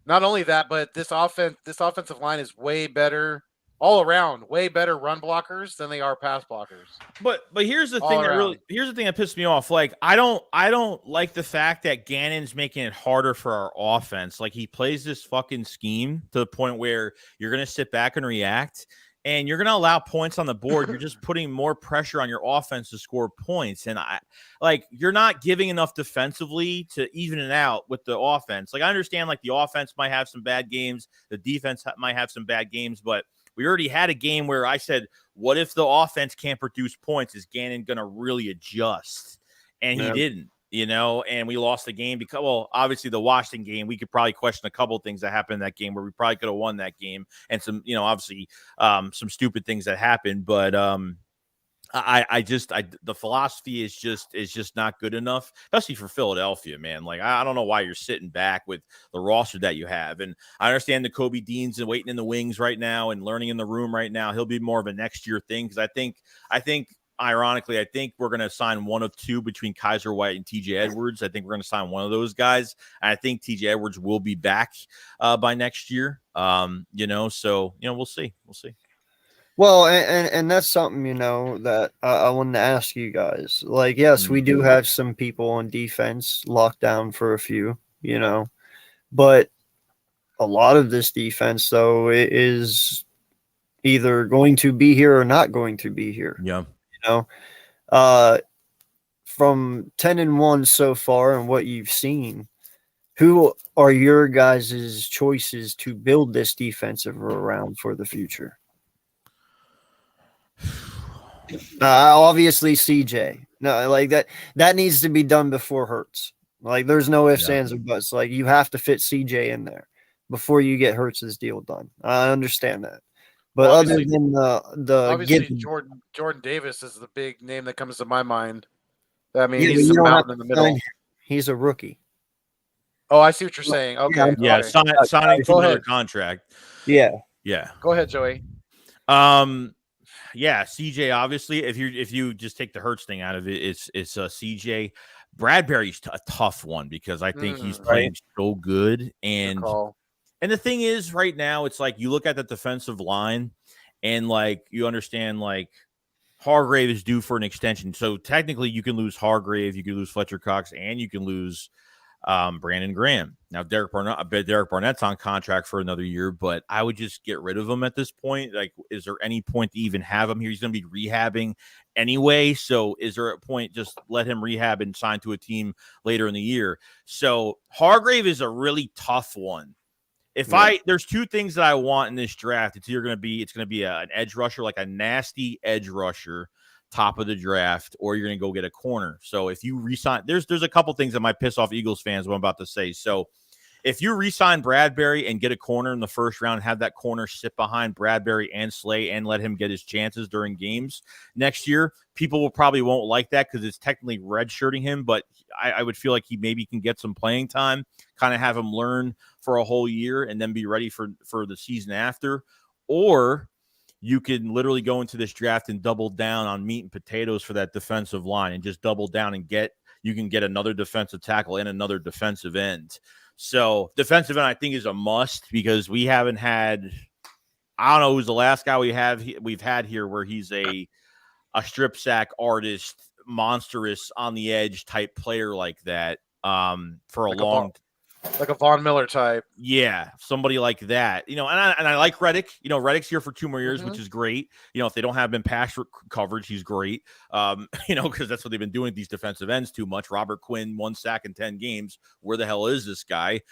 Not only that, but this offensive line is way better all around, way better run blockers than they are pass blockers. But here's the thing that pissed me off. I don't like the fact that Gannon's making it harder for our offense. He plays this fucking scheme to the point where you're going to sit back and react, and you're going to allow points on the board. You're just putting more pressure on your offense to score points. And you're not giving enough defensively to even it out with the offense. I understand the offense might have some bad games. The defense might have some bad games, but we already had a game where I said, what if the offense can't produce points? Is Gannon going to really adjust? And he didn't, and we lost the game because, obviously the Washington game, we could probably question a couple of things that happened in that game where we probably could have won that game, and some, obviously some stupid things that happened. But the philosophy is just not good enough, especially for Philadelphia, man. I don't know why you're sitting back with the roster that you have. And I understand the Kobe Dean's waiting in the wings right now and learning in the room right now. He'll be more of a next year thing. Cause I think ironically, I think we're going to sign one of two between Kaiser White and TJ Edwards. I think we're going to sign one of those guys. And I think TJ Edwards will be back by next year. So, we'll see. Well, and that's something, that I wanted to ask you guys. Yes, we do have some people on defense locked down for a few, but a lot of this defense, though, is either going to be here or not going to be here. Yeah. From 10-1 so far and what you've seen, who are your guys' choices to build this defensive around for the future? Obviously CJ. No, that needs to be done before Hurts. There's no ifs, ands, or buts. You have to fit CJ in there before you get Hurts' deal done. I understand that. But other than the obviously Jordan Davis is the big name that comes to my mind. I mean, he's a mountain in the middle. He's a rookie. Oh, I see what you're saying. Okay. Yeah, signing to another contract. Yeah. Go ahead, Joey. Yeah, CJ. Obviously, if you just take the Hurts thing out of it, it's CJ. Bradbury's a tough one because I think he's playing so good, and the thing is, right now, it's you look at the defensive line, and you understand Hargrave is due for an extension. So technically, you can lose Hargrave, you can lose Fletcher Cox, and you can lose Brandon Graham. Now, Derek Barnett's on contract for another year, but I would just get rid of him at this point. Is there any point to even have him here? He's going to be rehabbing anyway. So is there a point just let him rehab and sign to a team later in the year? So Hargrave is a really tough one. There's two things that I want in this draft. It's going to be an edge rusher, a nasty edge rusher top of the draft, or you're going to go get a corner. So if you resign, there's a couple things that might piss off Eagles fans, what I'm about to say. So if you re-sign Bradbury and get a corner in the first round, have that corner sit behind Bradbury and Slay and let him get his chances during games next year, people will probably won't like that because it's technically redshirting him, but I would feel like he maybe can get some playing time, kind of have him learn for a whole year and then be ready for the season after. Or you can literally go into this draft and double down on meat and potatoes for that defensive line and just double down and you can get another defensive tackle and another defensive end. So defensive end, I think, is a must because we haven't had, I don't know who's the last guy we've had here where he's a strip sack artist, monstrous on the edge type player like that for like a Von Miller type. Yeah, somebody like that. And I like Reddick. Reddick's here for 2 more years, which is great. If they don't have him in pass coverage, he's great. Because that's what they've been doing with these defensive ends too much. Robert Quinn, 1 sack in 10 games. Where the hell is this guy?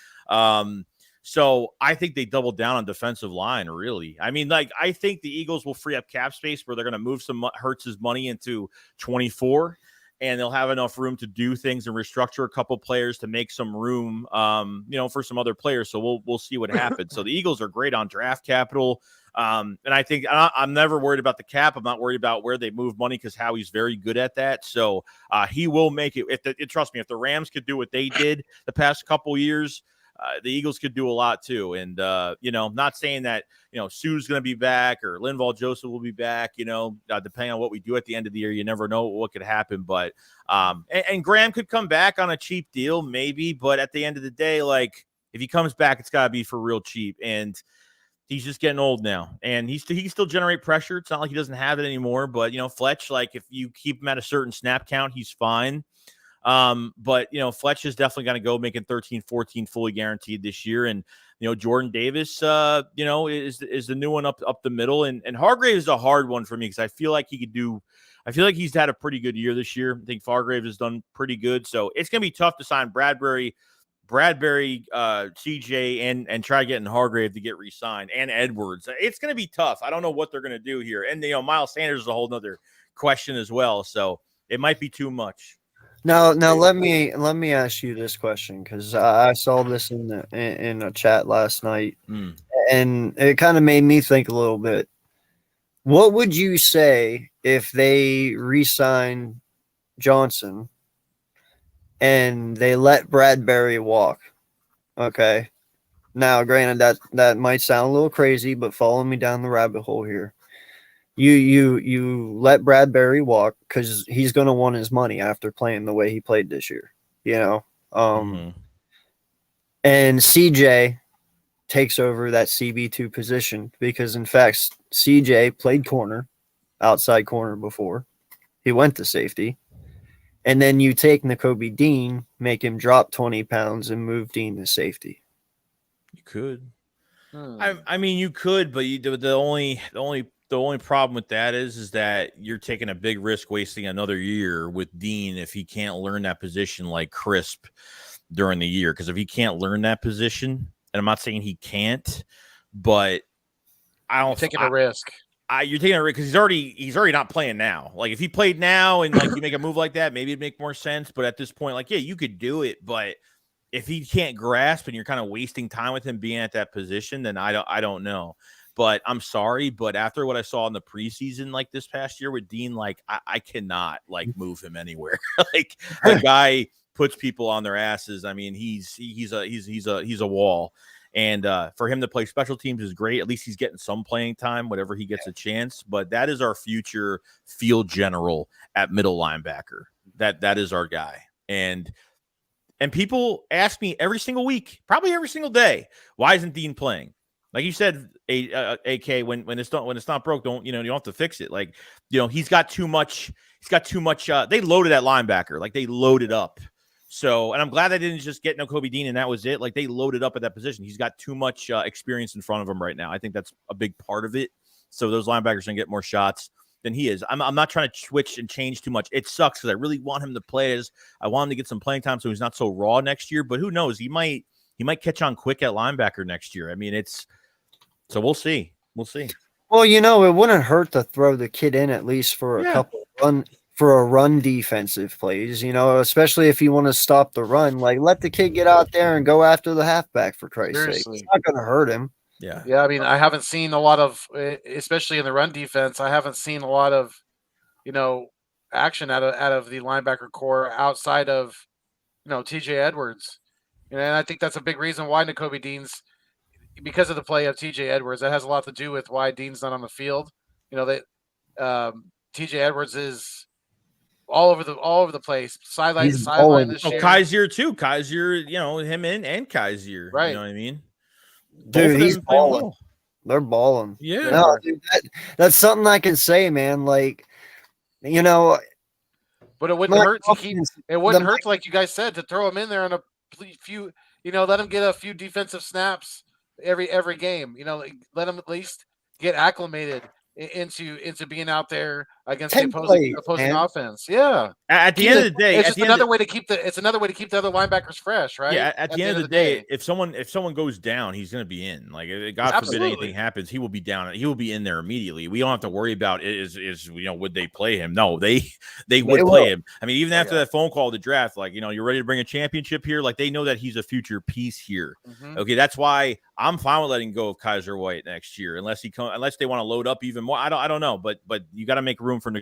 So I think they double down on defensive line, really. I mean, I think the Eagles will free up cap space where they're going to move some Hurts's money into 24. And they'll have enough room to do things and restructure a couple players to make some room, for some other players. So we'll see what happens. So the Eagles are great on draft capital. And I think I'm never worried about the cap. I'm not worried about where they move money because Howie's very good at that. So he will make it. Trust me, if the Rams could do what they did the past couple years, the Eagles could do a lot too. And, not saying that, Sue's going to be back or Linval Joseph will be back, depending on what we do at the end of the year, you never know what could happen. But, and Graham could come back on a cheap deal, maybe. But at the end of the day, if he comes back, it's got to be for real cheap. And he's just getting old now. And he still generate pressure. It's not like he doesn't have it anymore. But, Fletch, if you keep him at a certain snap count, he's fine. But Fletch is definitely going to go making 13-14 fully guaranteed this year. And, Jordan Davis, is the new one up the middle. And Hargrave is a hard one for me because I feel like he's had a pretty good year this year. I think Hargrave has done pretty good. So it's going to be tough to sign Bradbury, CJ, and try getting Hargrave to get re-signed, and Edwards. It's going to be tough. I don't know what they're going to do here. And, Miles Sanders is a whole nother question as well. So it might be too much. Now let me ask you this question because I saw this in a chat last night, and it kind of made me think a little bit. What would you say if they re-sign Johnson and they let Bradbury walk? Okay. Now, granted, that might sound a little crazy, but follow me down the rabbit hole here. You let Bradbury walk because he's going to want his money after playing the way he played this year, and CJ takes over that CB2 position because, in fact, CJ played outside corner before. He went to safety. And then you take Nakobe Dean, make him drop 20 pounds, and move Dean to safety. You could. I mean, you could, but the only problem with that is that you're taking a big risk wasting another year with Dean if he can't learn that position like crisp during the year. Because if he can't learn that position, and I'm not saying he can't, but I don't taking a risk. You're taking a risk because he's already not playing now. If he played now and you make a move like that, maybe it'd make more sense. But at this point, you could do it, but if he can't grasp and you're kind of wasting time with him being at that position, then I don't know. But I'm sorry, but after what I saw in the preseason, this past year with Dean, I cannot move him anywhere. The guy puts people on their asses. I mean, he's a wall. And for him to play special teams is great. At least he's getting some playing time, whatever he gets a chance. But that is our future field general at middle linebacker. That is our guy. And people ask me every single week, probably every single day, why isn't Dean playing? Like you said, AK, when it's not broke, you don't have to fix it. He's got too much. They loaded that linebacker. They loaded up. So, and I'm glad they didn't just get Nakobe Dean and that was it. They loaded up at that position. He's got too much experience in front of him right now. I think that's a big part of it. So those linebackers can get more shots than he is. I'm not trying to switch and change too much. It sucks because I really want him to play. I want him to get some playing time so he's not so raw next year. But who knows? He might catch on quick at linebacker next year. I mean, so we'll see. We'll see. Well, it wouldn't hurt to throw the kid in at least for a couple of run defensive plays, especially if you want to stop the run. Like, let the kid get out there and go after the halfback, for Christ's sake. Seriously. It's not going to hurt him. Yeah. Yeah, I mean, I haven't seen a lot of, especially in the run defense, I haven't seen a lot of, action out of the linebacker core outside of, TJ Edwards. And I think that's a big reason why Nakobe Dean's, because of the play of TJ Edwards. That has a lot to do with why Dean's not on the field. TJ Edwards is all over the place, sideline to sideline this year. Kaiser too. Kaiser, him and Kaiser. Right. You know what I mean? Dude, he's balling. They're balling. Yeah. No, dude, that's something I can say, man. Like, but it wouldn't hurt to keep. It wouldn't hurt, like you guys said, to throw him in there on a few. Let him get a few defensive snaps every game. Let him at least get acclimated into being out there against the opposing offense. Yeah. At the end of the day, it's another way to keep the other linebackers fresh, right? Yeah. At the end of the day, if someone goes down, he's going to be in. Like, God forbid anything happens, he will be down. He will be in there immediately. We don't have to worry about would they play him? No, they would play him. I mean, even after that phone call to draft, like, you're ready to bring a championship here. Like, they know that he's a future piece here. Mm-hmm. Okay, that's why I'm fine with letting go of Kaiser White next year, unless they want to load up even more. I don't know, but you got to make room for.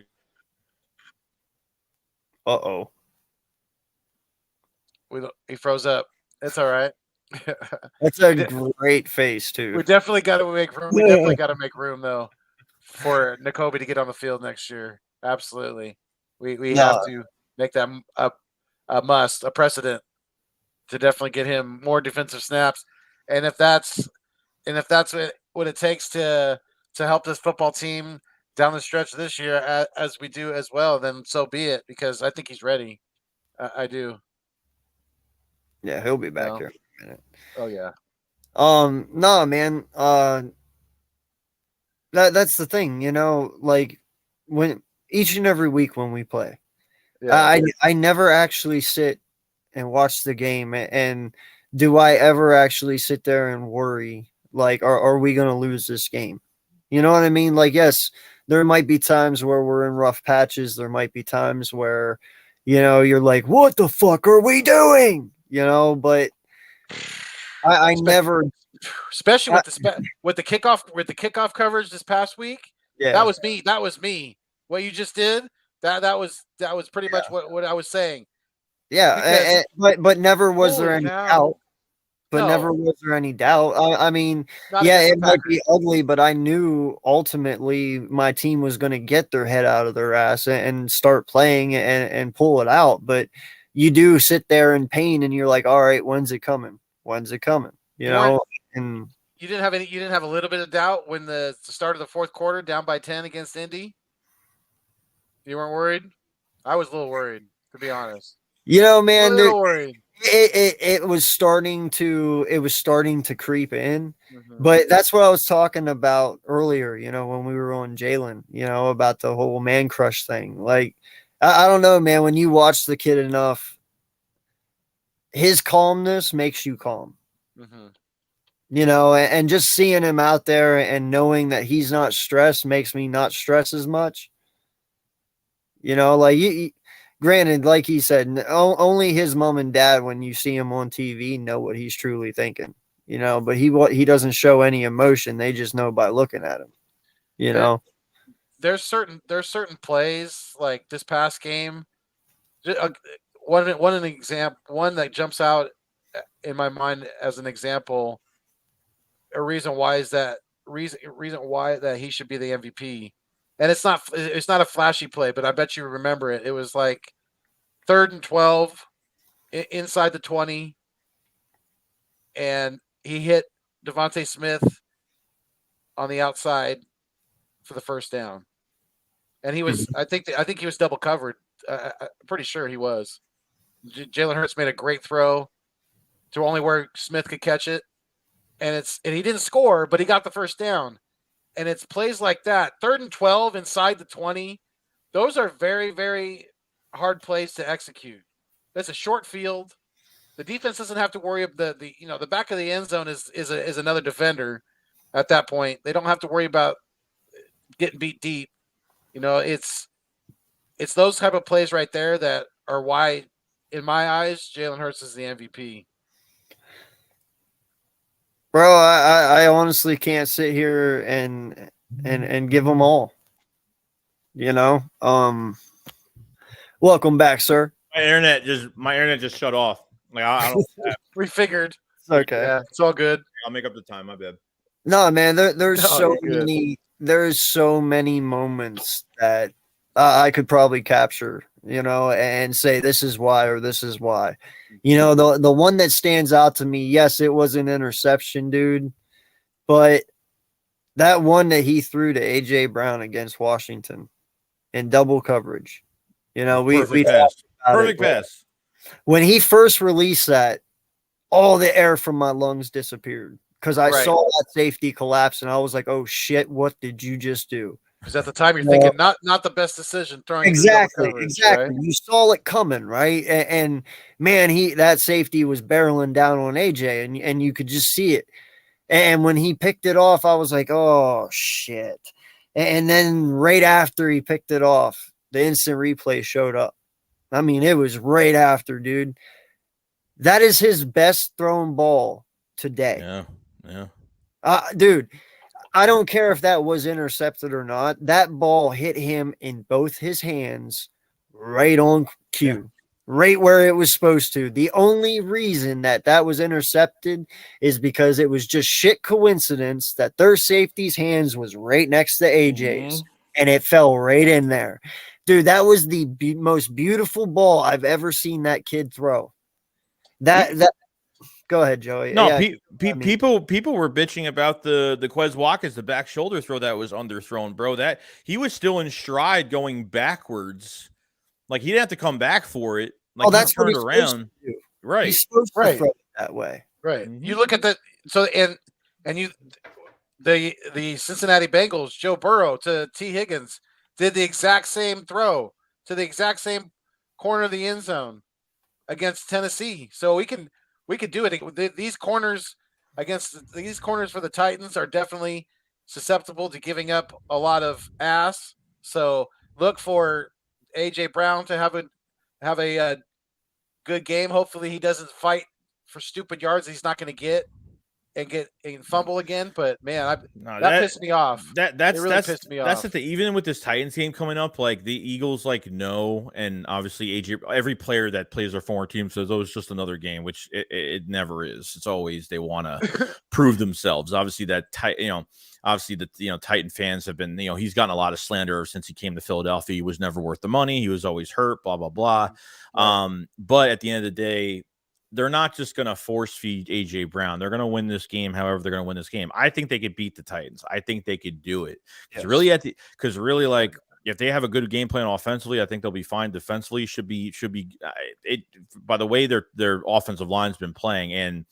He froze up. It's all right. That's a great face too. We definitely got to make room. We definitely got to make room though for Nakobe to get on the field next year. Absolutely, we have to make that a precedent to definitely get him more defensive snaps. And if that's what it takes to help this football team down the stretch this year, as we do as well, then so be it. Because I think he's ready. I do. Yeah, he'll be back here in a minute. Oh yeah. No, man. That's the thing, like when each and every week when we play, I never actually sit and watch the game. And do I ever actually sit there and worry, like, are we going to lose this game? You know what I mean? Like, yes, there might be times where we're in rough patches. There might be times where, you're like, what the fuck are we doing? But I never, especially with the kickoff coverage this past week. Yeah, that was me. What you just did, that was pretty much what I was saying. Yeah, but never was there any doubt. But never was there any doubt. I mean, it might be ugly, but I knew ultimately my team was going to get their head out of their ass and start playing and pull it out. But you do sit there in pain, and you're like, all right, when's it coming? When's it coming? And you didn't have a little bit of doubt when the start of the fourth quarter down by 10 against Indy. You weren't worried? I was a little worried, to be honest. Man, a little worried. It was starting to creep in, but that's what I was talking about earlier. When we were on Jalen, about the whole man crush thing. Like, I don't know, man. When you watch the kid enough, his calmness makes you calm. And just seeing him out there and knowing that he's not stressed makes me not stress as much. Like granted, like he said, only his mom and dad, when you see him on TV, know what he's truly thinking. But he doesn't show any emotion. They just know by looking at him. There's certain plays like this past game. One that jumps out in my mind as an example. A reason why he should be the MVP. And it's not a flashy play, but I bet you remember it. It was like 3rd and 12 inside the 20, and he hit Devontae Smith on the outside for the first down. And he was, I think he was double covered. I'm pretty sure he was. Jalen Hurts made a great throw to only where Smith could catch it, and he didn't score, but he got the first down. And it's plays like that, 3rd and 12 inside the 20. Those are very, very hard plays to execute. That's a short field. The defense doesn't have to worry about the back of the end zone is another defender at that point. They don't have to worry about getting beat deep. it's those type of plays right there that are why, in my eyes, Jalen Hurts is the MVP. Bro, I honestly can't sit here and give them all. You know, welcome back, sir. My internet just shut off. Like I don't. We figured. It's okay. Yeah, it's all good. I'll make up the time. My bad. No, man, there's No, so you're good. many. There's so many moments that I could probably capture, you know, and say this is why or this is why. You know, the one that stands out to me, yes, it was an interception, dude, but that one that he threw to AJ Brown against Washington in double coverage. You know, we Perfect talked pass. about it, Perfect but pass. when he first released that, all the air from my lungs disappeared because I Right. saw that safety collapse and I was like, "Oh shit, what did you just do?" Because at the time you're thinking not the best decision throwing into Exactly, double coverage, exactly. right? You saw it coming, right? And man, that safety was barreling down on AJ, and you could just see it. And when he picked it off, I was like, "Oh shit!" And then right after he picked it off, the instant replay showed up. I mean, it was right after, dude. That is his best thrown ball today. Yeah. Dude, I don't care if that was intercepted or not. That ball hit him in both his hands right on cue, right where it was supposed to. The only reason that was intercepted is because it was just shit coincidence that their safety's hands was right next to AJ's and it fell right in there. Dude, that was the most beautiful ball I've ever seen that kid throw. That Go ahead, Joey. No, Yeah, people were bitching about the Quez Watkins, the back shoulder throw that was underthrown, bro. That he was still in stride going backwards. Like he didn't have to come back for it. Like that's he turned what he's supposed around. to do. Right. He's supposed to Right. throw it that way. Right. Mhm. You look at the the Cincinnati Bengals, Joe Burrow to T. Higgins did the exact same throw to the exact same corner of the end zone against Tennessee. So we can do it. These corners for the Titans are definitely susceptible to giving up a lot of ass. So look for AJ Brown to have a good game. Hopefully he doesn't fight for stupid yards he's not going to get and fumble again. But man, that pissed me off. That's it really pissed me that's off. the thing. Even with this Titans game coming up, like the Eagles, like no, and obviously AJ, every player that plays their former team says, "Oh, it's just another game," which it never is. It's always they want to prove themselves. Obviously, Titan fans have been, he's gotten a lot of slander ever since he came to Philadelphia. He was never worth the money. He was always hurt. Blah blah blah. Right. But at the end of the day, they're not just going to force feed AJ Brown. They're going to win this game. However, they're going to win this game. I think they could beat the Titans. I think they could do it. Because really, like if they have a good game plan offensively, I think they'll be fine. Defensively, should be it. By the way, their offensive line's been playing, and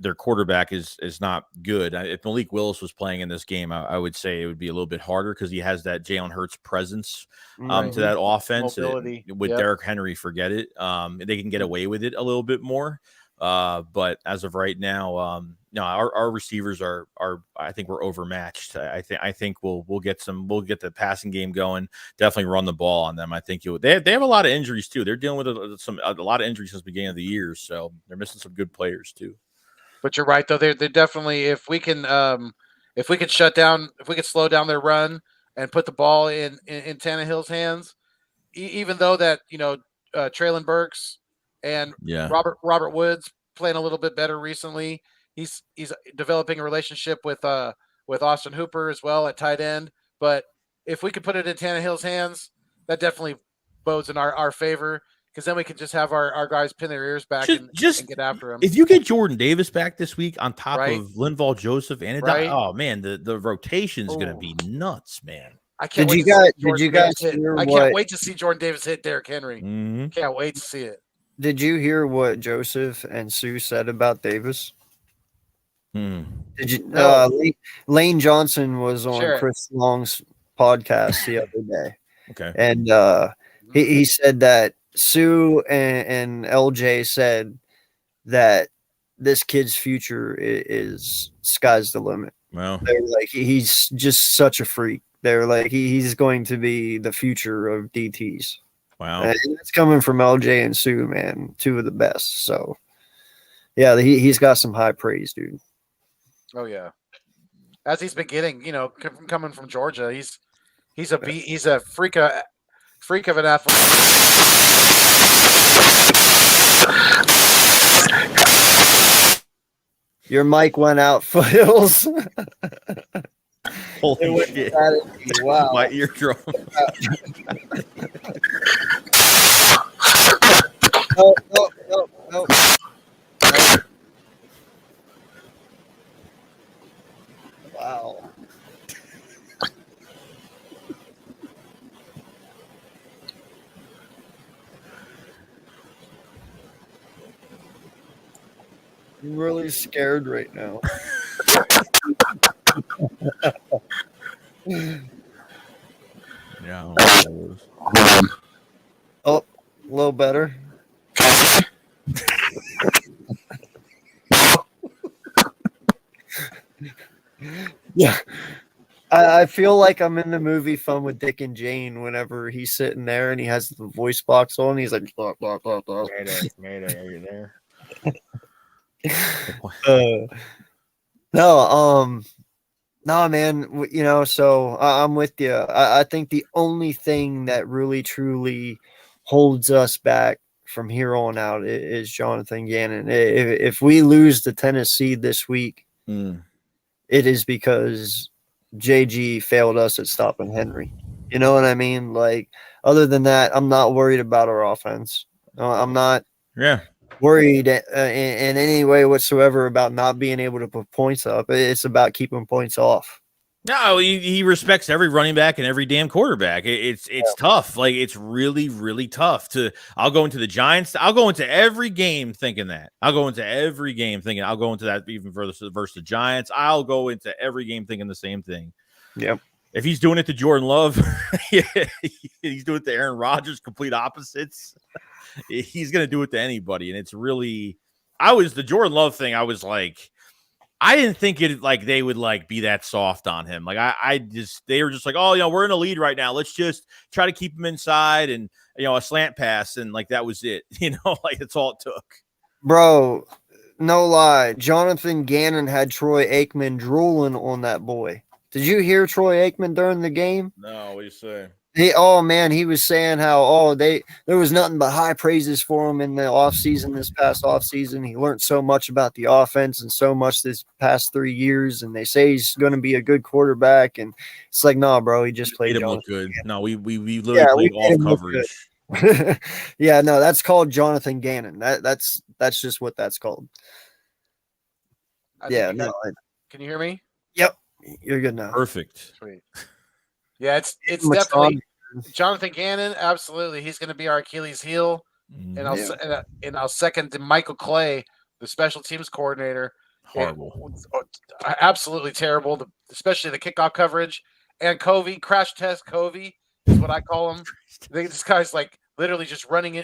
their quarterback is not good. If Malik Willis was playing in this game, I would say it would be a little bit harder because he has that Jalen Hurts presence to that offense. Mobility. With Derrick Henry, forget it. They can get away with it a little bit more. But as of right now, no, our receivers are I think we're overmatched. I think we'll get the passing game going. Definitely run the ball on them. I think they have a lot of injuries too. They're dealing with a lot of injuries since the beginning of the year, so they're missing some good players too. But you're right, though. They're definitely, if we can slow down their run and put the ball in Tannehill's hands, even though that Traylon Burks and Robert Woods playing a little bit better recently. He's developing a relationship with Austin Hooper as well at tight end. But if we could put it in Tannehill's hands, that definitely bodes in our favor. Because then we can just have our guys pin their ears back and get after him. If you get Jordan Davis back this week on top of Linval Joseph and oh man, the rotation is going to be nuts, man. I can't wait to see Jordan Davis hit Derrick Henry. Mm-hmm. Can't wait to see it. Did you hear what Joseph and Sue said about Davis? Did you? Lane Johnson was on Chris Long's podcast the other day. Okay, and he said that Sue and LJ said that this kid's future is sky's the limit. Well, they're like, he's just such a freak. They're like he's going to be the future of DTs. Wow. And it's coming from LJ and Sue, man, two of the best. So yeah, he's got some high praise, dude. Oh yeah, as he's been getting, coming from Georgia, he's a freak of an athlete. Your mic went out, Foothills. Holy shit. Wow. My eardrum. No. Wow. I'm really scared right now. Yeah. Oh, a little better. Yeah. I feel like I'm in the movie Fun with Dick and Jane whenever he's sitting there and he has the voice box on. He's like, blah, blah, blah, blah. Mayday, are you there? No, man, so I'm with you. I think the only thing that really truly holds us back from here on out is Jonathan Gannon. If we lose to Tennessee this week, it is because JG failed us at stopping Henry. You know what I mean? Like, other than that, I'm not worried about our offense. I'm not worried in any way whatsoever about not being able to put points up. It's about keeping points off. No, he respects every running back and every damn quarterback. It's tough. Like, it's really, really tough I'll go into the Giants. I'll go into every game thinking that. I'll go into that even further versus the Giants. I'll go into every game thinking the same thing. Yep. If he's doing it to Jordan Love, he's doing it to Aaron Rodgers, complete opposites. He's going to do it to anybody. And it's really, the Jordan Love thing, I was like, I didn't think they would be that soft on him. Like they were just like, oh, we're in a lead right now. Let's just try to keep him inside and, a slant pass. And that was it, that's all it took. Bro, no lie. Jonathan Gannon had Troy Aikman drooling on that boy. Did you hear Troy Aikman during the game? No, what do you say? He was saying how there was nothing but high praises for him in the offseason, this past offseason. He learned so much about the offense and so much this past 3 years, and they say he's going to be a good quarterback. And it's like, nah, bro, he just played. Made him look good. No, we literally played off coverage. Yeah, no, that's called Jonathan Gannon. That's just what that's called. Can you hear me? Yep, you're good now. Perfect. Sweet. Yeah, it's definitely Jonathan Gannon. Absolutely, he's going to be our Achilles heel, and I'll second to Michael Clay, the special teams coordinator. Horrible, absolutely terrible. Especially the kickoff coverage and Covey, crash test Covey is what I call him. This guy's literally just running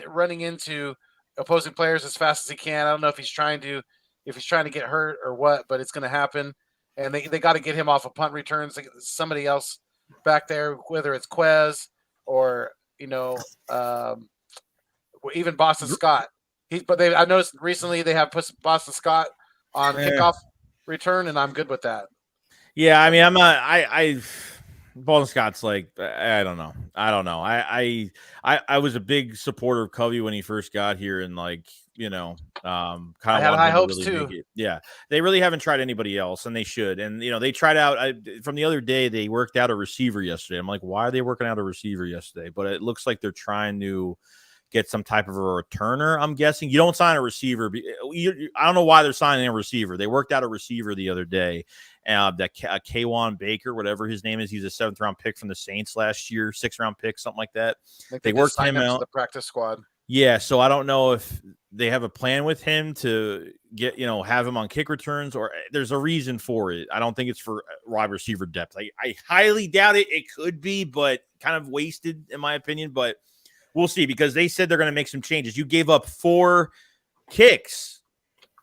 into opposing players as fast as he can. I don't know if he's trying to get hurt or what, but it's going to happen. And they got to get him off of punt returns. Somebody else back there, whether it's Quez or even Boston Scott. I noticed recently they have put Boston Scott on kickoff return, and I'm good with that. Yeah, I mean, I'm not. Boston Scott's I don't know. I was a big supporter of Covey when he first got here, and kind of had high hopes too. Yeah, they really haven't tried anybody else, and they should. And they tried out from the other day. They worked out a receiver yesterday. I'm like, why are they working out a receiver yesterday? But it looks like they're trying to get some type of a returner. I'm guessing you don't sign a receiver. I don't know why they're signing a receiver. They worked out a receiver the other day. That Kwan Baker, whatever his name is, he's a 7th round pick from the Saints last year, 6th round pick, something like that. They worked him out. The practice squad. Yeah, so I don't know if they have a plan with him to get, have him on kick returns, or there's a reason for it. I don't think it's for wide receiver depth. I highly doubt it. It could be, but kind of wasted in my opinion. But we'll see, because they said they're going to make some changes. You gave up 4 kicks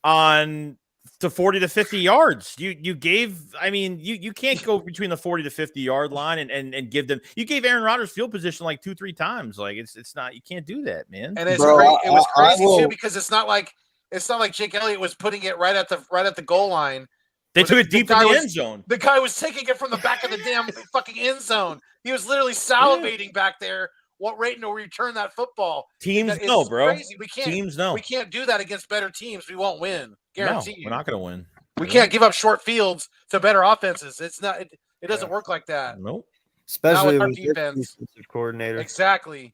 on to 40 to 50 yards. You gave, I mean, you can't go between the 40 to 50 yard line and give them. You gave Aaron Rodgers field position like 2-3 times. Like it's not, you can't do that, man. And it Bro, was crazy will- too, because it's not like Jake Elliott was putting it right at the goal line. They took it deep in the end zone. The guy was taking it from the back of the damn fucking end zone. He was literally salivating back there, waiting to return that football. Teams know, bro. Crazy. We can't. Teams know. We can't do that against better teams. We won't win. Guarantee you. We're not going to win. We can't give up short fields to better offenses. It's not. It doesn't work like that. Nope. Especially our with this defense. defensive coordinator. Exactly.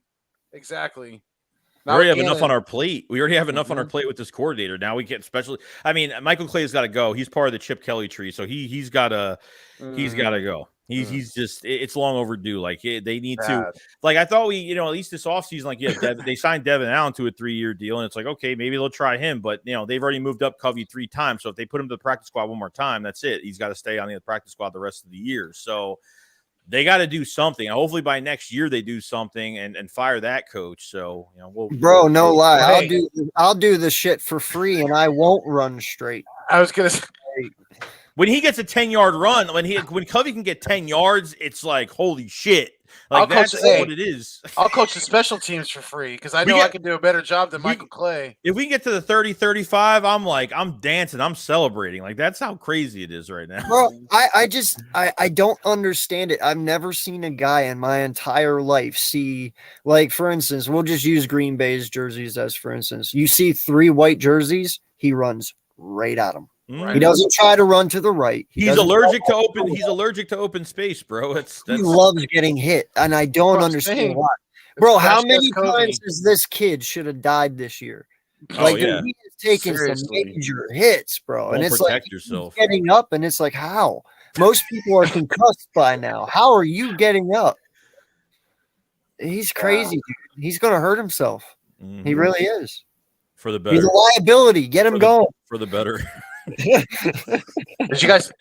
We already have enough on our plate. We already have enough on our plate with this coordinator. Now we get especially. I mean, Michael Clay's got to go. He's part of the Chip Kelly tree, so he's got to go. He's just, it's long overdue. Like they need to. Like I thought at least this offseason, like they signed Devin Allen to a 3-year deal, and it's like okay, maybe they'll try him, but they've already moved up Covey 3 times. So if they put him to the practice squad one more time, that's it. He's got to stay on the practice squad the rest of the year. So they got to do something. Hopefully by next year they do something and fire that coach. So bro, no lie, I'll do the shit for free, and I won't run straight. I was gonna say, when he gets a 10-yard run, when Covey can get 10 yards, it's like holy shit. Like that's what it is. I'll coach the special teams for free because I know I can do a better job than Michael Clay. If we can get to the 30-35, I'm dancing, I'm celebrating. Like that's how crazy it is right now. Bro, I don't understand it. I've never seen a guy in my entire life see, like, for instance, we'll just use Green Bay's jerseys as for instance. You see 3 white jerseys, he runs right at them. Right. He doesn't try to run to the right. He's allergic to open space, bro. He loves getting hit, and I don't understand why. Bro, how many times has this kid should have died this year? Like he is taking some major hits, bro. And it's like yourself. He's getting up, and it's like how? Most people are concussed by now. How are you getting up? He's crazy, dude. He's gonna hurt himself. Mm-hmm. He really is. For the better. He's a liability. Get him going. For the better. Did you guys?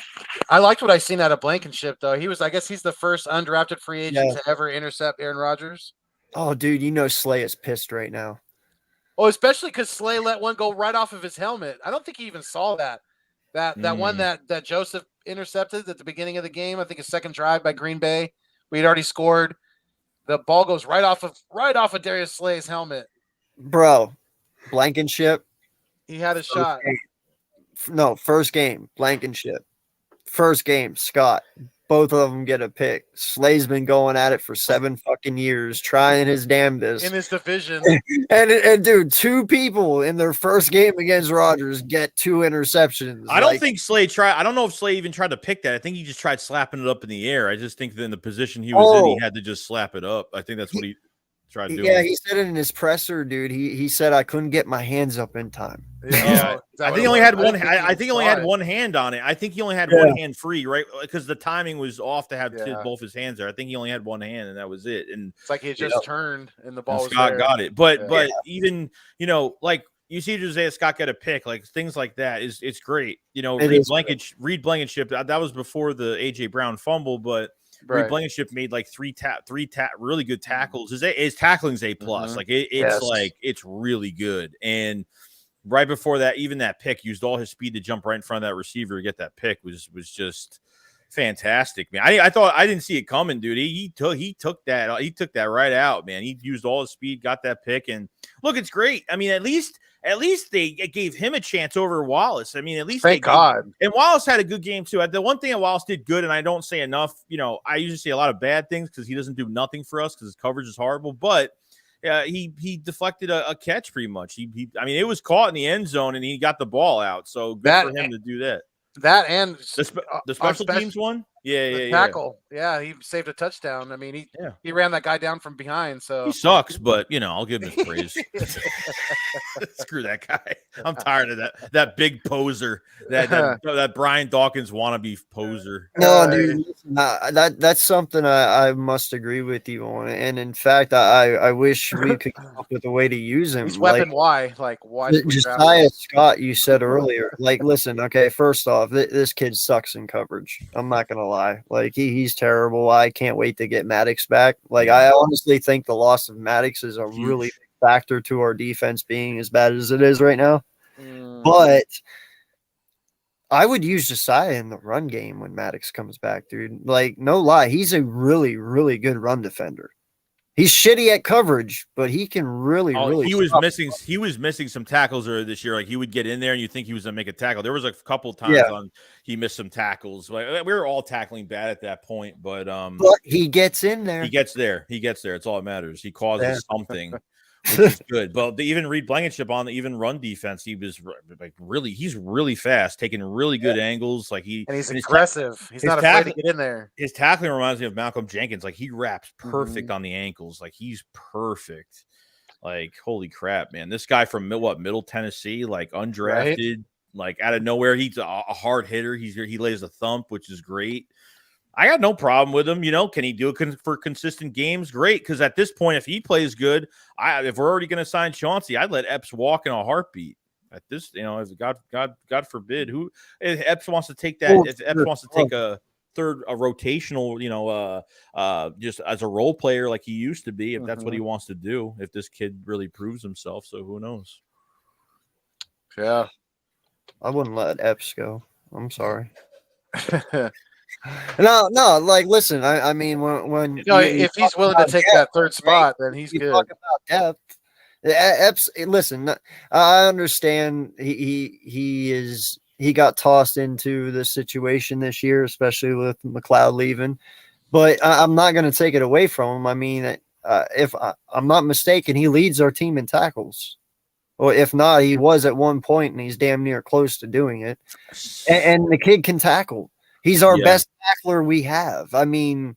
I liked what I seen out of Blankenship though. I guess he's the first undrafted free agent to ever intercept Aaron Rodgers. Oh, dude, Slay is pissed right now. Oh, especially because Slay let one go right off of his helmet. I don't think he even saw that one that Joseph intercepted at the beginning of the game. I think a second drive by Green Bay. We had already scored. The ball goes right off of Darius Slay's helmet. Bro, Blankenship. He had a shot. No, first game, Blankenship. First game, Scott. Both of them get a pick. Slay's been going at it for 7 fucking years, trying his damnedest. In his division. and dude, 2 people in their first game against Rodgers get 2 interceptions. I don't think Slay tried. I don't know if Slay even tried to pick that. I think he just tried slapping it up in the air. I just think that in the position he was in, he had to just slap it up. I think that's what he tried doing. Yeah, he said it in his presser, dude. He said I couldn't get my hands up in time. Yeah, I think he only had one. I think he only had one hand on it. I think he only had one hand free, right? Because the timing was off to have both his hands there. I think he only had one hand, and that was it. And it's like he just turned, and the ball was Scott there. got it. But even like you see Josiah Scott get a pick, like things like that it's great. Reed Blankenship. That was before the AJ Brown fumble, but. Reed Blankenship made like three really good tackles. His tackling's A+. Like it's really good. And right before that, even that pick, used all his speed to jump right in front of that receiver to get that pick was just fantastic, man. I thought I didn't see it coming, dude. He took that right out, man. He used all his speed, got that pick, and look, it's great. I mean, at least they gave him a chance over Wallace. I mean, at least thank God. And Wallace had a good game too. The one thing that Wallace did good, and I don't say enough. I usually say a lot of bad things because he doesn't do nothing for us because his coverage is horrible. But he deflected a catch pretty much. I mean, it was caught in the end zone, and he got the ball out. So good for him to do that. That and the special teams one, tackle, he saved a touchdown. I mean, he ran that guy down from behind. So he sucks, but I'll give him his praise. Screw that guy. I'm tired of that big poser, that Brian Dawkins wannabe poser. No, dude, that's something I must agree with you on. And in fact, I wish we could come up with a way to use him. He's weapon why Josiah Scott, you said earlier. Like, listen, okay, first off, this kid sucks in coverage. I'm not gonna lie. Like he's terrible. I can't wait to get Maddox back. Like I honestly think the loss of Maddox is a really big factor to our defense being as bad as it is right now. But I would use Josiah in the run game when Maddox comes back, dude. Like, no lie, he's a really, really good run defender. He's shitty at coverage, but he can really, Oh, really. he was missing some tackles earlier this year. Like he would get in there and you think he was gonna make a tackle. There was a couple times he missed some tackles. Like we were all tackling bad at that point, but he gets in there. He gets there. It's all that matters. He causes something, which is good. But even Reed Blankenship on the even run defense, he was like he's really fast, taking really good angles. Like he's aggressive. He's not afraid to get in there. His tackling reminds me of Malcolm Jenkins. Like he wraps perfect on the ankles. Like he's perfect. Like holy crap, man! This guy from Middle Tennessee, like undrafted, like out of nowhere, he's a hard hitter. He lays a thump, which is great. I got no problem with him. Can he do it for consistent games? Great, because at this point, if he plays good, if we're already going to sign Chauncey, I'd let Epps walk in a heartbeat. At this, if God forbid, if Epps wants to take that, if Epps wants to take a rotational, just as a role player like he used to be, if that's what he wants to do, if this kid really proves himself, so who knows? Yeah, I wouldn't let Epps go. I'm sorry. No. Like, listen. I mean, when if he's willing to take that third spot, then he's good. Talk about depth. Epps. Listen, I understand. He got tossed into the situation this year, especially with McLeod leaving. But I'm not going to take it away from him. I mean, if I'm not mistaken, he leads our team in tackles. Or if not, he was at one point, and he's damn near close to doing it. And the kid can tackle. He's our best tackler we have. I mean,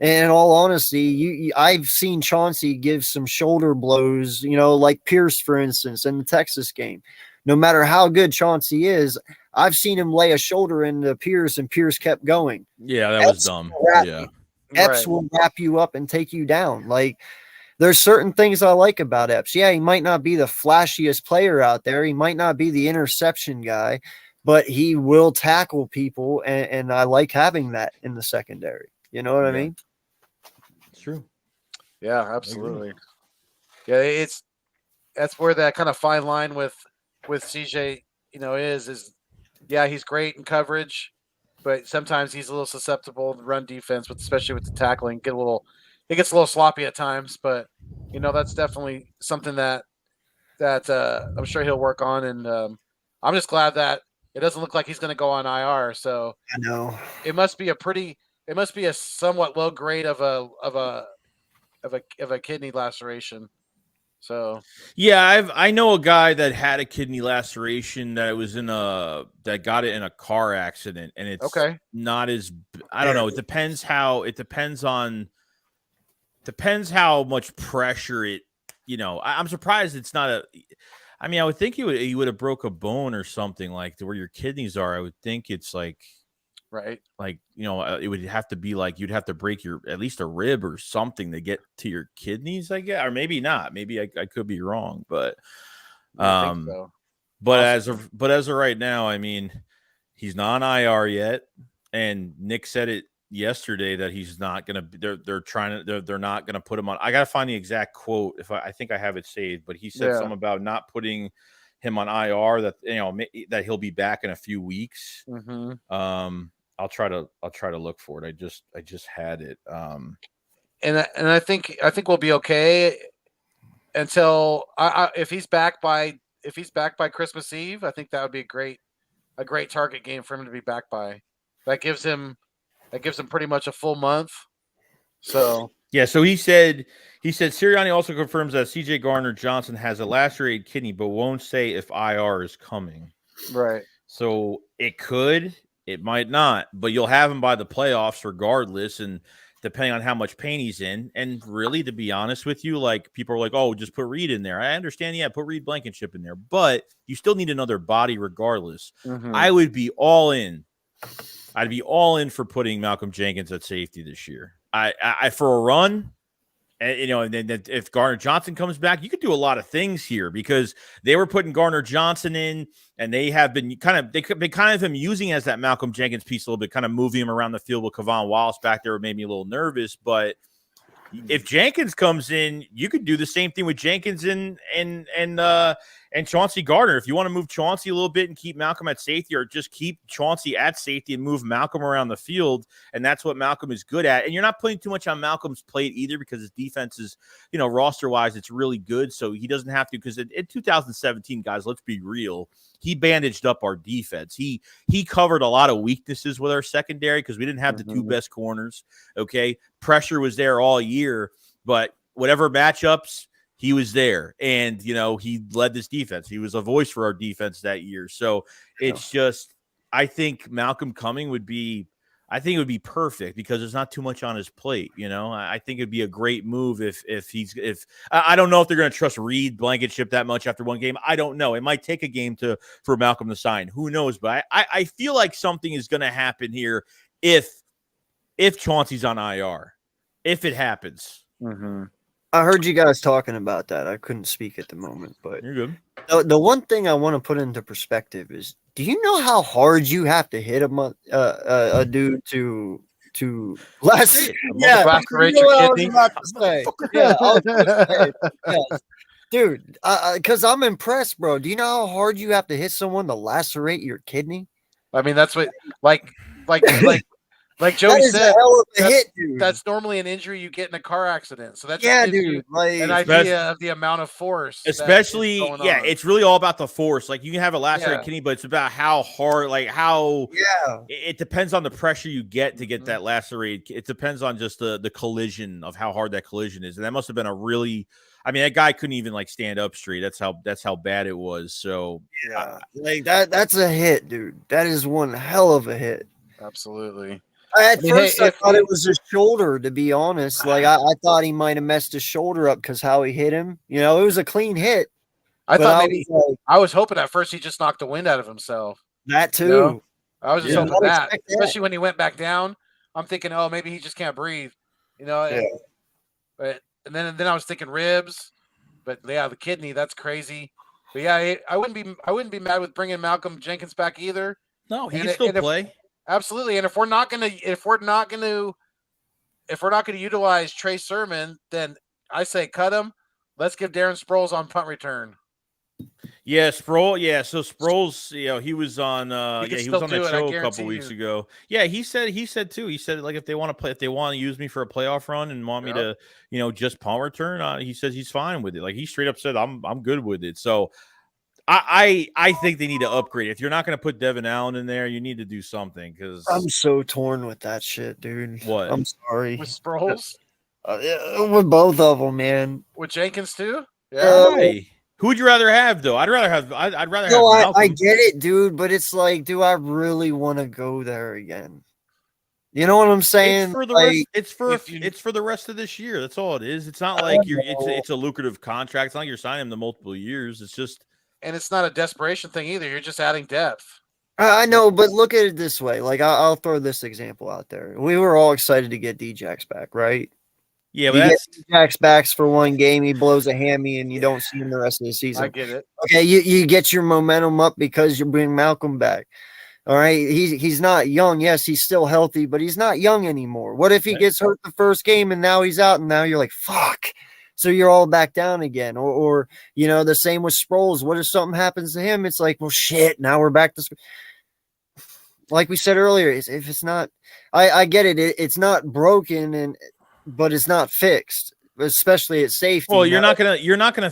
in all honesty, I've seen Chauncey give some shoulder blows, like Pierce, for instance, in the Texas game. No matter how good Chauncey is, I've seen him lay a shoulder into Pierce, and Pierce kept going. Yeah, that was dumb. Epps will wrap you up and take you down. Like, there's certain things I like about Epps. Yeah, he might not be the flashiest player out there. He might not be the interception guy, but he will tackle people, and I like having that in the secondary. You know what I mean? It's true. Yeah, absolutely. Yeah, that's where that kind of fine line with CJ, is he's great in coverage, but sometimes he's a little susceptible in the run defense, especially with the tackling. It gets a little sloppy at times, but that's definitely something that I'm sure he'll work on, and I'm just glad that it doesn't look like he's going to go on IR. So I know it must be a somewhat low grade of a kidney laceration. So yeah, I know a guy that had a kidney laceration that got it in a car accident, and it's not as, I don't know. It depends how much pressure it. I'm surprised it's not I would think he would have broke a bone or something like where your kidneys are. I would think it's like. Right. Like, it would have to be like you'd have to break at least a rib or something to get to your kidneys, I guess. Or maybe not. Maybe I could be wrong, but I think so. But as of right now, I mean, he's not on IR yet. And Nick said it yesterday that he's not gonna they're not gonna put him on. I gotta find the exact quote I think I have it saved, but he said something about not putting him on IR, that that he'll be back in a few weeks. I'll try to look for it. I just had it. And I think we'll be okay until if he's back by Christmas Eve. I think that would be a great target game for him to be back by. That gives him pretty much a full month. So yeah. So he said Sirianni also confirms that CJ Gardner-Johnson has a lacerated kidney, but won't say if IR is coming. Right. So it might not, but you'll have him by the playoffs regardless, and depending on how much pain he's in. And really, to be honest with you, like people are like, "Oh, just put Reed in there." I understand, put Reed Blankenship in there, but you still need another body regardless. I would be all in. I'd be all in for putting Malcolm Jenkins at safety this year. I for a run. And then if Gardner-Johnson comes back, you could do a lot of things here because they were putting Gardner-Johnson in, and they have been kind of him using as that Malcolm Jenkins piece a little bit, kind of moving him around the field with Kavon Wallace back there. It made me a little nervous, but if Jenkins comes in, you could do the same thing with Jenkins and and Chauncey Gardner. If you want to move Chauncey a little bit and keep Malcolm at safety, or just keep Chauncey at safety and move Malcolm around the field, and that's what Malcolm is good at. And you're not putting too much on Malcolm's plate either, because his defense is, roster-wise, it's really good, so he doesn't have to. Because in 2017, guys, let's be real, he bandaged up our defense. He covered a lot of weaknesses with our secondary because we didn't have the two best corners. Okay, pressure was there all year, but whatever matchups, he was there, and he led this defense. He was a voice for our defense that year. So it's just, I think Malcolm coming would be, it would be perfect because there's not too much on his plate. I think it'd be a great move if I don't know if they're going to trust Reed Blankenship that much after one game. I don't know. It might take a game for Malcolm to sign. Who knows? But I feel like something is going to happen here if Chauncey's on IR, if it happens. Mm-hmm. I heard you guys talking about that. I couldn't speak at the moment, but you're good. The one thing I want to put into perspective is, do you know how hard you have to hit a dude to last? Yeah, lacerate your kidney. Yeah, yes. Dude, because I'm impressed, bro. Do you know how hard you have to hit someone to lacerate your kidney? I mean, that's what like Joey said, that's normally an injury you get in a car accident. So that's dude, like an idea of the amount of force. Especially, it's really all about the force. Like, you can have a lacerated kidney, but it's about how hard, it depends on the pressure you get to get that lacerated. It depends on just the collision of how hard that collision is. And that must have been a really, that guy couldn't even stand up straight. That's how bad it was. So that's a hit, dude. That is one hell of a hit. Absolutely. At first, I thought it was his shoulder, to be honest. I thought he might have messed his shoulder up because how he hit him. It was a clean hit. I thought I was hoping at first he just knocked the wind out of himself. That too. I was just hoping that. Especially when he went back down. I'm thinking, oh, maybe he just can't breathe. But and then I was thinking ribs. But the kidney, that's crazy. But I wouldn't be mad with bringing Malcolm Jenkins back either. No, he can still play. Absolutely, and if we're not gonna utilize Trey Sermon, then I say cut him. Let's give Darren Sproles on punt return. Yeah, Sproles. Yeah, so Sproles, he was on. He was on that show a couple weeks ago. Yeah, he said too. He said if they want to use me for a playoff run and want me to, just punt return, he says he's fine with it. Like, he straight up said, I'm good with it. So. I think they need to upgrade. If you're not going to put Devin Allen in there, you need to do something, because I'm so torn with that shit, dude. What? I'm sorry. With Sproles? With both of them, man. With Jenkins too? Yeah. Who would you rather have, though? I'd rather have. I get it, dude, but it's like, do I really want to go there again? You know what I'm saying? It's for the rest of this year. That's all it is. It's not like it's a lucrative contract. It's not like you're signing him to multiple years. It's just. And it's not a desperation thing either. You're just adding depth. I know, but look at it this way. I'll throw this example out there. We were all excited to get D-Jax back, right? Yeah, but D-Jax back for one game. He blows a hammy, and you don't see him the rest of the season. I get it. Okay, you get your momentum up because you bring Malcolm back. All right, he's not young. Yes, he's still healthy, but he's not young anymore. What if he gets hurt the first game and now he's out, and now you're like, fuck. So you're all back down again, or the same with Sproles. What if something happens to him? It's like, well, shit. Now we're back to, like we said earlier. If it's not, I get it. It's not broken, but it's not fixed, especially at safety. Well, you're not gonna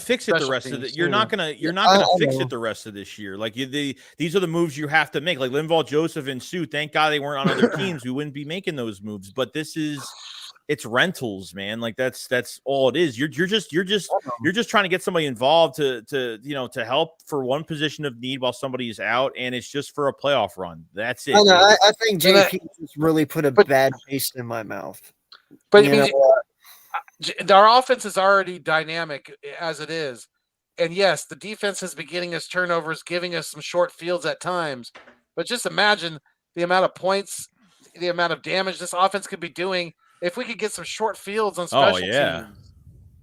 fix it the rest of it. You're not gonna fix it the rest of this year. Like, these are the moves you have to make. Like Linval Joseph and Sue. Thank God they weren't on other teams. We wouldn't be making those moves. But it's rentals, man. Like, that's all it is. You're just trying to get somebody involved to help for one position of need while somebody is out, and it's just for a playoff run. That's it. I think JP just really put a bad taste in my mouth. But our offense is already dynamic as it is, and yes, the defense has been getting us turnovers, giving us some short fields at times. But just imagine the amount of points, the amount of damage this offense could be doing. If we could get some short fields on special teams.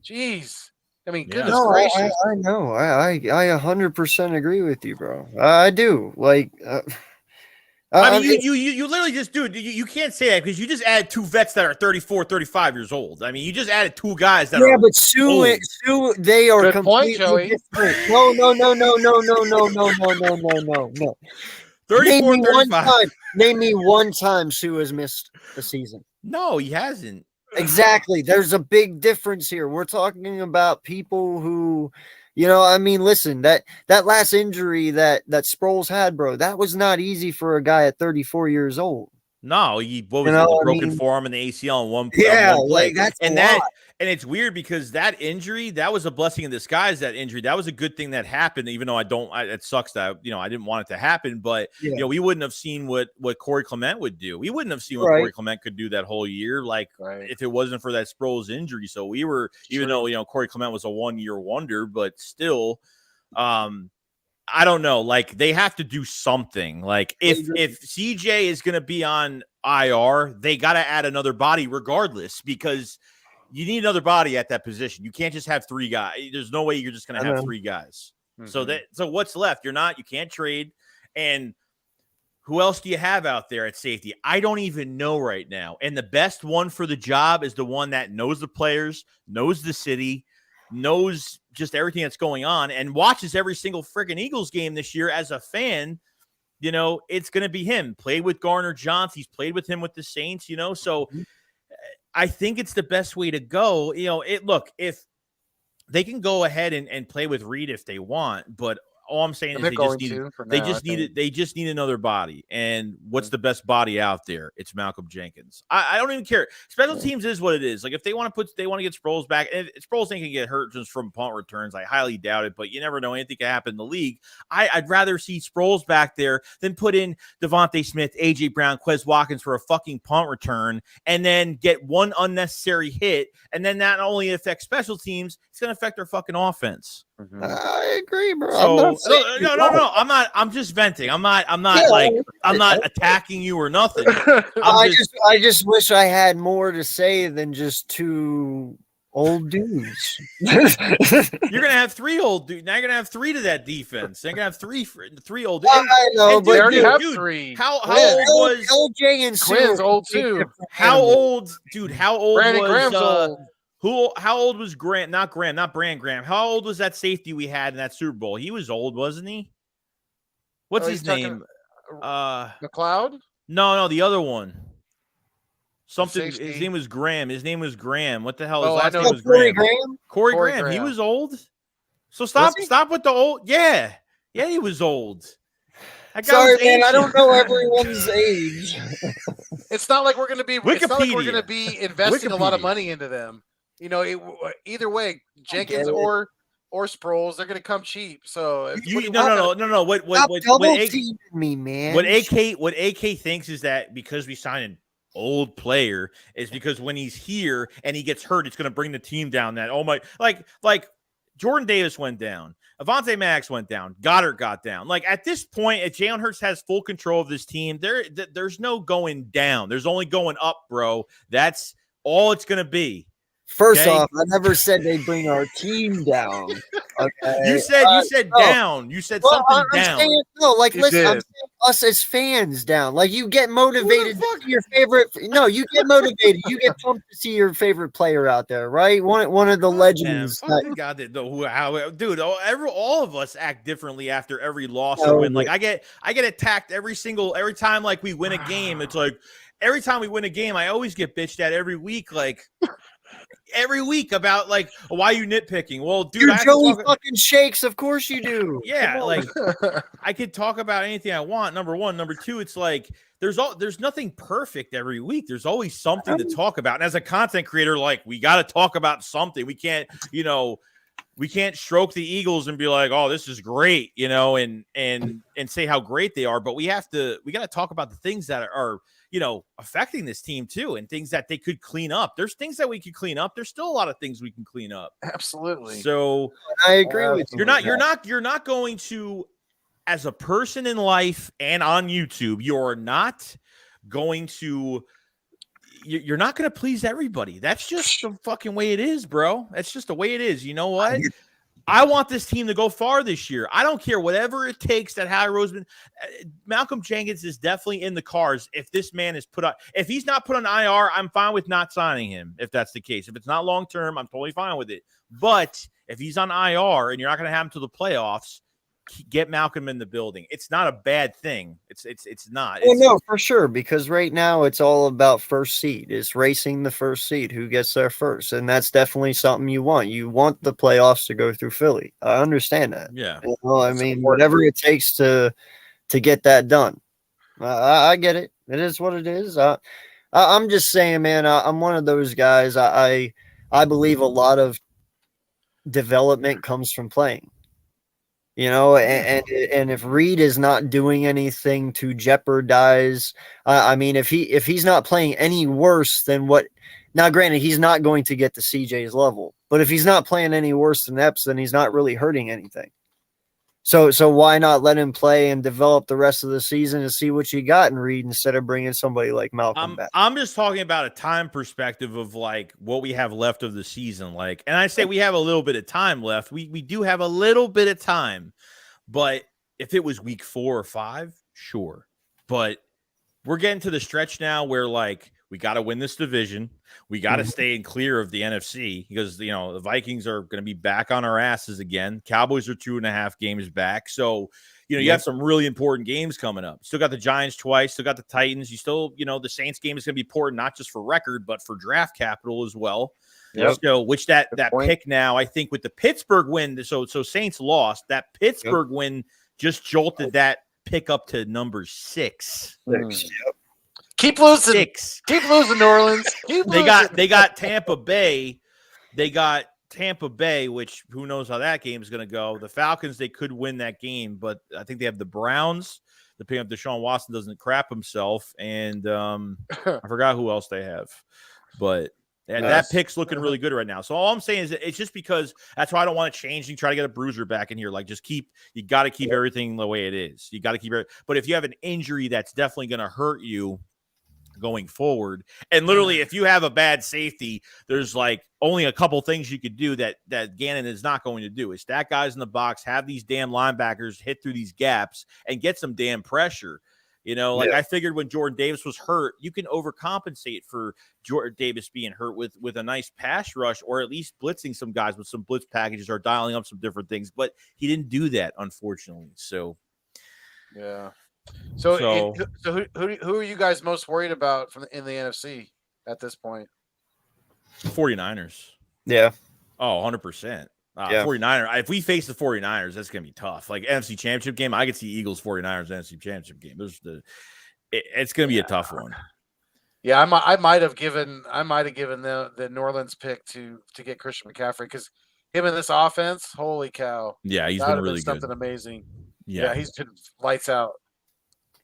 Jeez. I mean, goodness gracious. I know. I 100% agree with you, bro. I do. I mean, you literally just, dude, you can't say that because you just added 2 vets that are 34, 35 years old. I mean, you just added 2 guys that are yeah, but Sue, they are Good point, completely Joey. different. No. 34, 35. Name me one time Sue has missed a season. No, he hasn't. Exactly. There's a big difference here. We're talking about people who, I mean, listen, that last injury that Sproles had, bro, that was not easy for a guy at 34 years old. No, what was it? The broken forearm and the ACL in one play. Like that's and it's weird because that injury, that was a blessing in disguise. That injury, that was a good thing that happened. Even though it sucks that I didn't want it to happen, but we wouldn't have seen what Corey Clement would do. We wouldn't have seen what Corey Clement could do that whole year, if it wasn't for that Sproles injury. So we were, even though Corey Clement was a 1-year wonder, but still, I don't know. Like, they have to do something. Like, if CJ is going to be on IR, they got to add another body regardless, because you need another body at that position. You can't just have 3 guys. There's no way you're just going to have 3 guys. Mm-hmm. So what's left? You can't trade. And who else do you have out there at safety? I don't even know right now. And the best one for the job is the one that knows the players, knows the city, knows just everything that's going on, and watches every single freaking Eagles game this year as a fan. It's going to be him. Played with Garner Johnson. He's played with him with the Saints, so I think it's the best way to go. Look, if they can go ahead and play with Reed if they want, but all I'm saying is they just need another body. And what's the best body out there? It's Malcolm Jenkins. I don't even care. Special teams is what it is. Like, if they want to get Sproles back, and if Sproles ain't gonna get hurt just from punt returns, I highly doubt it, but you never know. Anything can happen in the league. I'd rather see Sproles back there than put in Devontae Smith, AJ Brown, Quez Watkins for a fucking punt return and then get one unnecessary hit. And then that not only affects special teams, it's gonna affect their fucking offense. Mm-hmm. I agree, bro. So, no. I'm just venting. I'm not attacking you or nothing. I just wish I had more to say than just 2 old dudes. You're gonna have 3 old dudes. Now you're gonna have 3 to that defense. You're gonna have 3 old dudes. I know, but they already have 3. How old was LJ and Quinn's old too? How old Brandon was Graham's old. How old was Grant? Not Brand Graham. How old was that safety we had in that Super Bowl? He was old, wasn't he? What's his name? McLeod? No, the other one. Something. Safety. His name was Graham. What the hell? Oh, His last I know. name was Graham. Corey Graham. Graham. He was old. So stop with the old. Yeah, he was old. Sorry, man. I don't know everyone's age. It's not like we're going to be. It's not like we're going to be investing a lot of money into them. Either way, Jenkins or Sproles, they're going to come cheap. So no. What me, man. What AK thinks is that because we signed an old player is because when he's here and he gets hurt, it's going to bring the team down. That like Jordan Davis went down. Avonte Maddox went down. Goddard got down. Like, at this point, if Jalen Hurts has full control of this team, there's no going down. There's only going up, bro. That's all it's going to be. First off, I never said they'd bring our team down. Okay. You said down. You said something down. Listen, I'm saying us as fans down. Like, you get motivated to see your favorite. No, you get motivated. You get pumped to see your favorite player out there, right? One of the legends. God, dude, all of us act differently after every loss or win. Like, I get attacked every time like we win a game. It's like every time we win a game, I always get bitched at every week. Like. Every week about like, why are you nitpicking? Well, dude, you're Joey fucking Shakes. Of course you do. Yeah, like I could talk about anything I want. Number one, number two, it's like there's nothing perfect every week. There's always something to talk about. And as a content creator, like we got to talk about something. We can't, we can't stroke the Eagles and be like, oh, this is great, and say how great they are. But we got to talk about the things that are affecting this team too, and things that they could clean up. There's things that we could clean up. There's still a lot of things we can clean up. Absolutely. So I agree with you. You're not going to, as a person in life and on YouTube, you're not going to please everybody. That's just the fucking way it is, bro. That's just the way it is. You know what? I want this team to go far this year. I don't care whatever it takes that Howie Roseman, Malcolm Jenkins is definitely in the cards. If this man is if he's not put on IR, I'm fine with not signing him. If that's the case, if it's not long term, I'm totally fine with it. But if he's on IR and you're not going to have him to the playoffs, get Malcolm in the building. It's not a bad thing. It's not. Well, no, for sure, because right now it's all about first seed. It's racing the first seed, who gets there first, and that's definitely something you want. You want the playoffs to go through Philly. I understand that. Yeah. I mean, whatever it takes to get that done. I get it. It is what it is. I'm just saying, man. I'm one of those guys. I believe a lot of development comes from playing. And if Reed is not doing anything to jeopardize, I mean, if he's not playing any worse than what, now granted, he's not going to get to CJ's level, but if he's not playing any worse than Epps, then he's not really hurting anything. So why not let him play and develop the rest of the season and see what you got in Reed instead of bringing somebody like Malcolm back? I'm just talking about a time perspective of like what we have left of the season. Like, and I say we have a little bit of time left. We do have a little bit of time, but if it was week 4 or 5, sure. But we're getting to the stretch now where like we got to win this division. We got to stay in clear of the NFC because, the Vikings are going to be back on our asses again. Cowboys are 2.5 games back. So, you have some really important games coming up. Still got the Giants twice. Still got the Titans. You still, the Saints game is going to be important, not just for record, but for draft capital as well. Yep. So, which that pick now, I think with the Pittsburgh win, so Saints lost. That Pittsburgh win just jolted that pick up to number 6. Yep. Keep losing. 6. Keep losing, New Orleans. They got Tampa Bay. They got Tampa Bay, which who knows how that game is going to go. The Falcons, they could win that game, but I think they have the Browns. Depending if Deshaun Watson doesn't crap himself, and I forgot who else they have, but that pick's looking really good right now. So all I'm saying is that it's just because that's why I don't want to change and try to get a bruiser back in here. Like, you got to keep everything the way it is. You got to keep it. But if you have an injury that's definitely going to hurt you going forward, and literally if you have a bad safety, there's like only a couple things you could do that Gannon is not going to do. Is stack guys in the box, have these damn linebackers hit through these gaps and get some damn pressure. I figured when Jordan Davis was hurt, you can overcompensate for Jordan Davis being hurt with a nice pass rush, or at least blitzing some guys with some blitz packages or dialing up some different things, but he didn't do that, unfortunately. So yeah. So who are you guys most worried about in the NFC at this point? 49ers. Yeah. Oh, 100%. 49ers. If we face the 49ers, that's going to be tough. Like NFC Championship game, I could see Eagles 49ers NFC Championship game. It's going to be a tough one. Yeah, I might have given the New Orleans pick to get Christian McCaffrey, because him in this offense, holy cow. Yeah, he's been really good. Something amazing. Yeah, he's been lights out.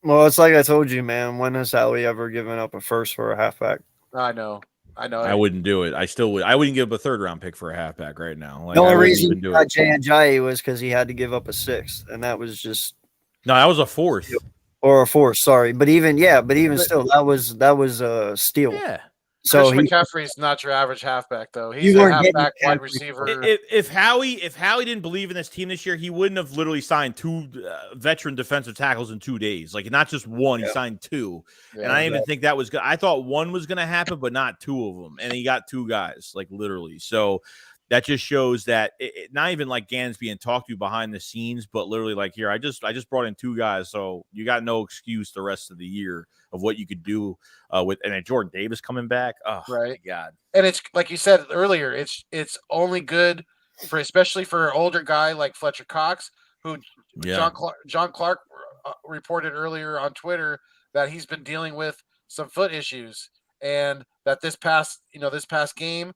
Well, it's like I told you, man. When has Howie ever given up a first for a halfback? I know. I wouldn't do it. I still would. I wouldn't give up a 3rd round pick for a halfback right now. Like, the only reason he got Jay Ajayi was because he had to give up a 6th, and that was just that was a 4th or a 4th. Sorry, but even still, that was a steal. Yeah. So McCaffrey's not your average halfback, though. He's a halfback wide receiver. If Howie didn't believe in this team this year, he wouldn't have literally signed 2 veteran defensive tackles in 2 days. Like, not just one, he signed 2. Yeah, and I didn't even think that was good. I thought one was going to happen, but not 2 of them. And he got 2 guys, like literally. So that just shows that not even like Gannon's being talked to behind the scenes, but literally like, here, I just brought in 2 guys, so you got no excuse the rest of the year of what you could do with, and then Jordan Davis coming back. Oh, right. My God. And it's like you said earlier, it's only good especially for an older guy like Fletcher Cox, who John Clark reported earlier on Twitter that he's been dealing with some foot issues, and that this past game,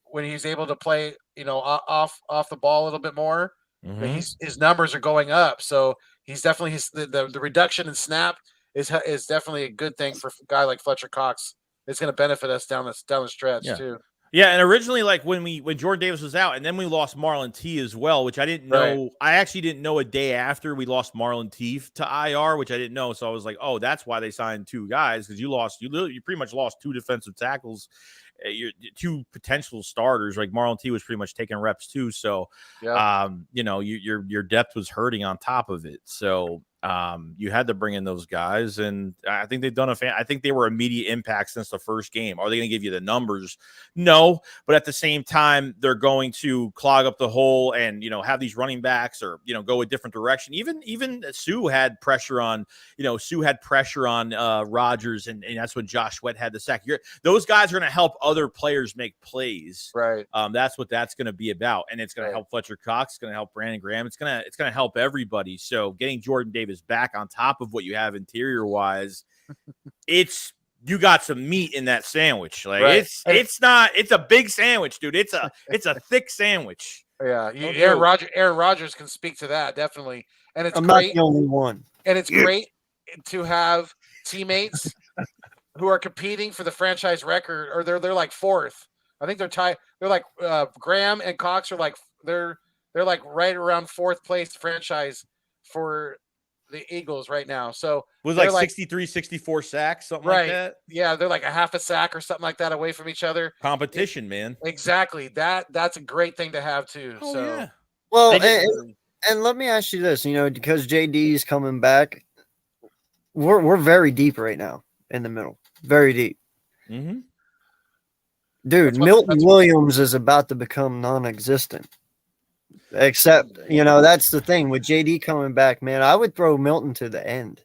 when he's able to play, off the ball a little bit more, his numbers are going up. So he's definitely the reduction in snap is definitely a good thing for a guy like Fletcher Cox. It's going to benefit us down the stretch too. Yeah, and originally, like when Jordan Davis was out, and then we lost Marlon T as well, which I didn't know. Right. I actually didn't know a day after we lost Marlon T to IR, which I didn't know. So I was like, oh, that's why they signed 2 guys, because you pretty much lost 2 defensive tackles your two potential starters. Like Marlon T was pretty much taking reps too. So, your depth was hurting on top of it. So, you had to bring in those guys, and I think they've done I think they were immediate impact since the first game. Are they going to give you the numbers? No, but at the same time, they're going to clog up the hole and have these running backs or go a different direction. Even Sue had pressure on Rodgers, and that's when Josh Sweat had the sack. Those guys are going to help other players make plays. Right. That's what that's going to be about, and it's going to help Fletcher Cox. It's going to help Brandon Graham. It's going to help everybody. So getting Jordan Davis back on top of what you have interior wise, you got some meat in that sandwich. Like right. it's a big sandwich, dude. It's a thick sandwich. Yeah, Aaron Rodgers can speak to that definitely, and it's I'm great. not the only one, and it's great to have teammates who are competing for the franchise record, or they're like fourth. I think they're tied. They're like Graham and Cox are like they're like right around fourth place franchise for the Eagles right now. So it was like 63, 64 sacks, something like that. Yeah, they're like a half a sack or something like that away from each other. Competition, man. Exactly. That's a great thing to have too. Oh, so yeah. Well, and let me ask you this, because JD is coming back, we're very deep right now in the middle. Very deep. Mm-hmm. Dude, Milton Williams is about to become non-existent. Except, that's the thing with JD coming back, man. I would throw Milton to the end.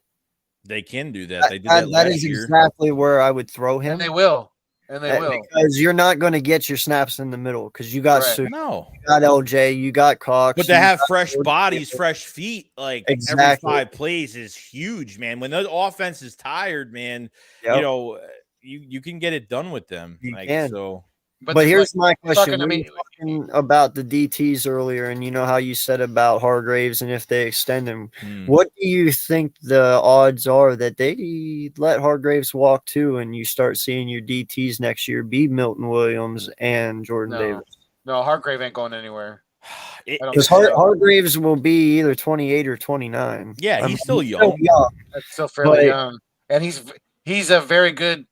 They can do that. They did that last That is year. exactly where I would throw him. And they will. Because you're not going to get your snaps in the middle because you got Sue, no, you got LJ, you got Cox. But to have fresh bodies, fresh feet, like exactly. every 5 plays is huge, man. When the offense is tired, man, you can get it done with them. You can. So. But here's my question. We were talking about the DTs earlier, and how you said about Hargraves and if they extend him. What do you think the odds are that they let Hargraves walk too, and you start seeing your DTs next year be Milton Williams and Jordan Davis? No, Hargrave ain't going anywhere. Because Hargraves will be either 28 or 29. Yeah, he's still young. That's still fairly young, and he's a very good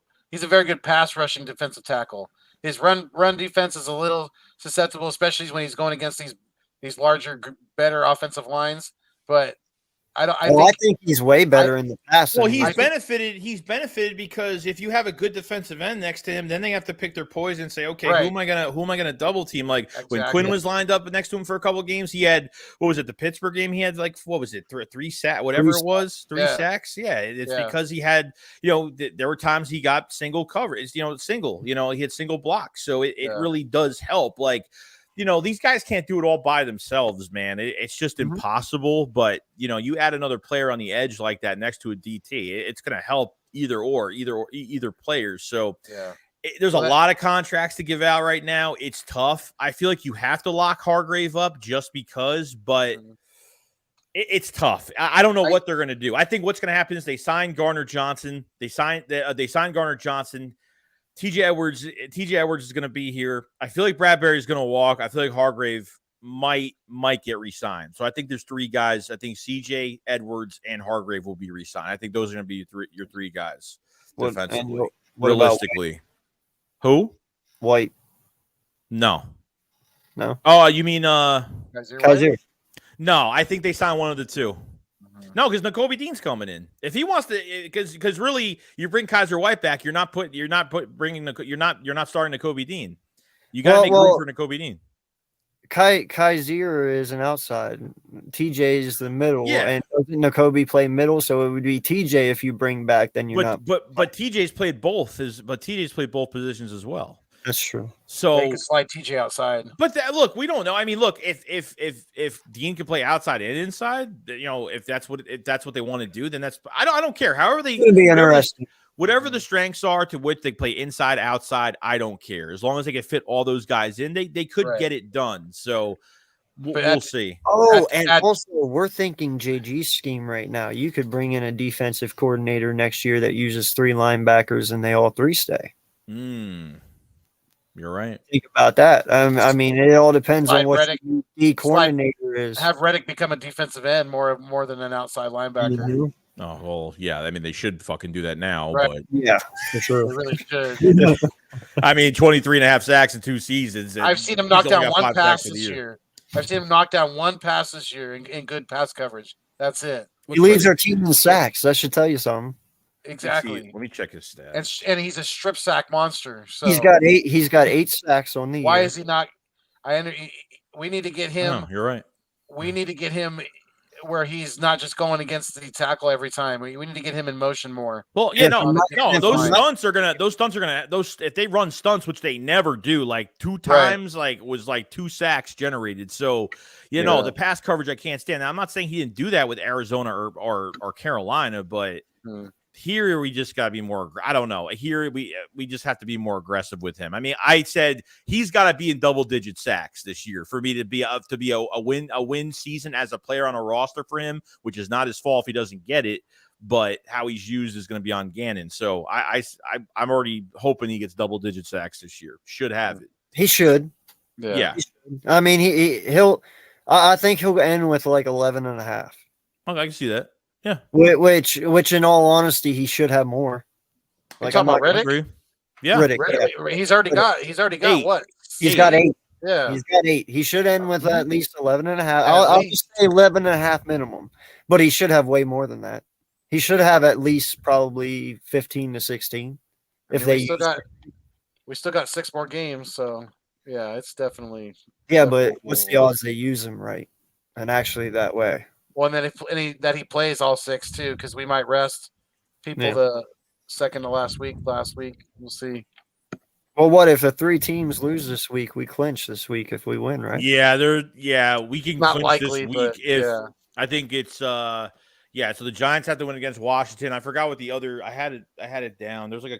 pass rushing defensive tackle. His run defense is a little susceptible, especially when he's going against these larger, better offensive lines. But I think he's way better in the pass. Well, he's benefited because if you have a good defensive end next to him, then they have to pick their poison and say, okay, who am I gonna double team? Like when Quinn was lined up next to him for a couple of games, he had the Pittsburgh game? He had like three sacks, whatever it was, sacks. Yeah, it's because he had there were times he got single coverage, he had single blocks, so it really does help. Like. These guys can't do it all by themselves, man. It's just impossible. But, you add another player on the edge like that next to a DT, it's going to help either players. So there's a lot of contracts to give out right now. It's tough. I feel like you have to lock Hargrave up just because, but it's tough. I don't know what they're going to do. I think what's going to happen is they sign Garner Johnson. They sign Garner Johnson. TJ Edwards is going to be here. I feel like Bradbury is going to walk. I feel like Hargrave might get re-signed. So I think there's 3 guys. I think CJ, Edwards, and Hargrave will be re-signed. I think those are going to be your 3 guys defensively. Realistically. Who? White. No. Oh, you mean Kaiser? No, I think they signed one of the 2. No, because Nakobe Dean's coming in. If he wants to, because really, you bring Kaiser White back, you're not starting Nakobe Dean. You got to make room for Nakobe Dean. Kaiser is an outside. TJ is the middle, and doesn't Nakobe play middle? So it would be TJ if you bring back. Then you're not. But TJ's played both. TJ's played both positions as well. That's true. So they can slide TJ outside. But look, we don't know. I mean, look, if Dean can play outside and inside, if that's what they want to do, then that's I don't care. However they it'll be interesting. Whatever the strengths are to which they play inside, outside, I don't care. As long as they can fit all those guys in, they could get it done. So we'll see. Also, we're thinking JG's scheme right now. You could bring in a defensive coordinator next year that uses 3 linebackers and they all 3 stay. You're right. Think about that. I mean, it all depends on what the coordinator is. Have Reddick become a defensive end more than an outside linebacker. Mm-hmm. Oh, well, yeah. I mean, they should fucking do that now. Right. But yeah, for sure. They really should. I mean, 23.5 sacks in 2 seasons. And I've seen him he's knock only down got one 5 pass sacks for the this year. year. I've seen him knock down one pass this year in good pass coverage. That's it. He leads our team in sacks. That should tell you something. Exactly. Let me check his stats. And he's a strip sack monster. So He's got 8. He's got 8 sacks on the why year. is he not? We need to get him. No, you're right. We need to get him where he's not just going against the tackle every time. We need to get him in motion more. Well, yeah, no. Those fine. stunts are gonna. If they run stunts, which they never do, like 2 times, was 2 sacks generated. So, the pass coverage I can't stand. Now, I'm not saying he didn't do that with Arizona or Carolina, but here we just gotta be more. I don't know. Here we just have to be more aggressive with him. I mean, I said he's got to be in double-digit sacks this year for me to be a win season as a player on a roster for him, which is not his fault if he doesn't get it. But how he's used is going to be on Gannon. So I'm already hoping he gets double-digit sacks this year. Should have it. He should. Yeah. He should. I mean, he'll. I think he'll end with 11.5. Okay, I can see that. Yeah. Which in all honesty, he should have more. Like I'm about Riddick? Agree. Yeah. Riddick, yeah. He's already got 8. what? He's got 8. Yeah. He's got 8. He should end with at least 11.5. I'll just say 11.5 minimum, but he should have way more than that. He should have at least probably 15 to 16. If we still got 6 more games, so yeah, it's definitely. Yeah, but what's the odds they use him right and actually that way? Well, and then that he plays all 6 too, because we might rest people the second to last week. We'll see. Well, what if the 3 teams lose this week? We clinch this week if we win, right? Yeah, we can Not clinch likely, this but week if yeah. I think it's so the Giants have to win against Washington. I forgot what the other I had it down. There's a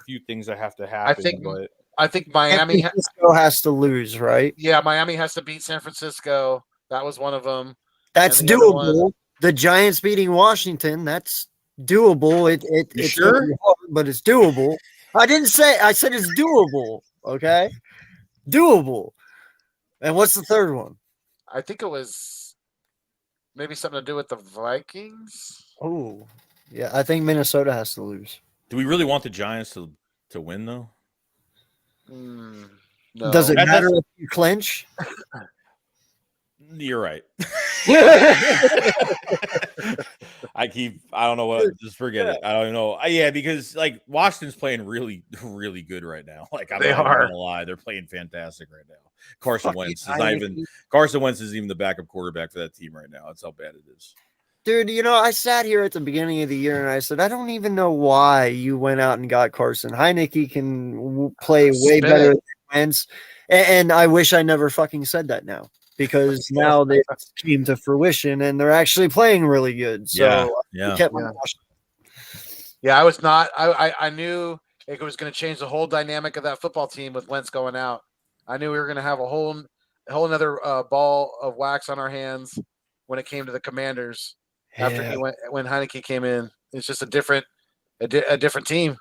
few things that have to happen. I think Miami San Francisco has to lose, right? Yeah, Miami has to beat San Francisco. That was one of them. That's doable. The Giants beating Washington, that's doable. It's sure? hard, but it's doable. I said it's doable. Okay. Doable. And what's the third one? I think it was maybe something to do with the Vikings. Oh, yeah. I think Minnesota has to lose. Do we really want the Giants to win though? No. Does it matter if you clinch? You're right. I don't know what. Just forget it. I don't know. Yeah, because Washington's playing really, really good right now. I'm not gonna lie, they're playing fantastic right now. Carson Wentz isn't even the backup quarterback for that team right now. That's how bad it is. Dude, I sat here at the beginning of the year and I said, I don't even know why you went out and got Carson. Heineke can play way better than Wentz. And I wish I never fucking said that now. Because now they came to fruition and they're actually playing really good. So I was not. I knew it was going to change the whole dynamic of that football team with Wentz going out. I knew we were going to have a whole another ball of wax on our hands when it came to the Commanders after when Heineke came in. It's just a different team.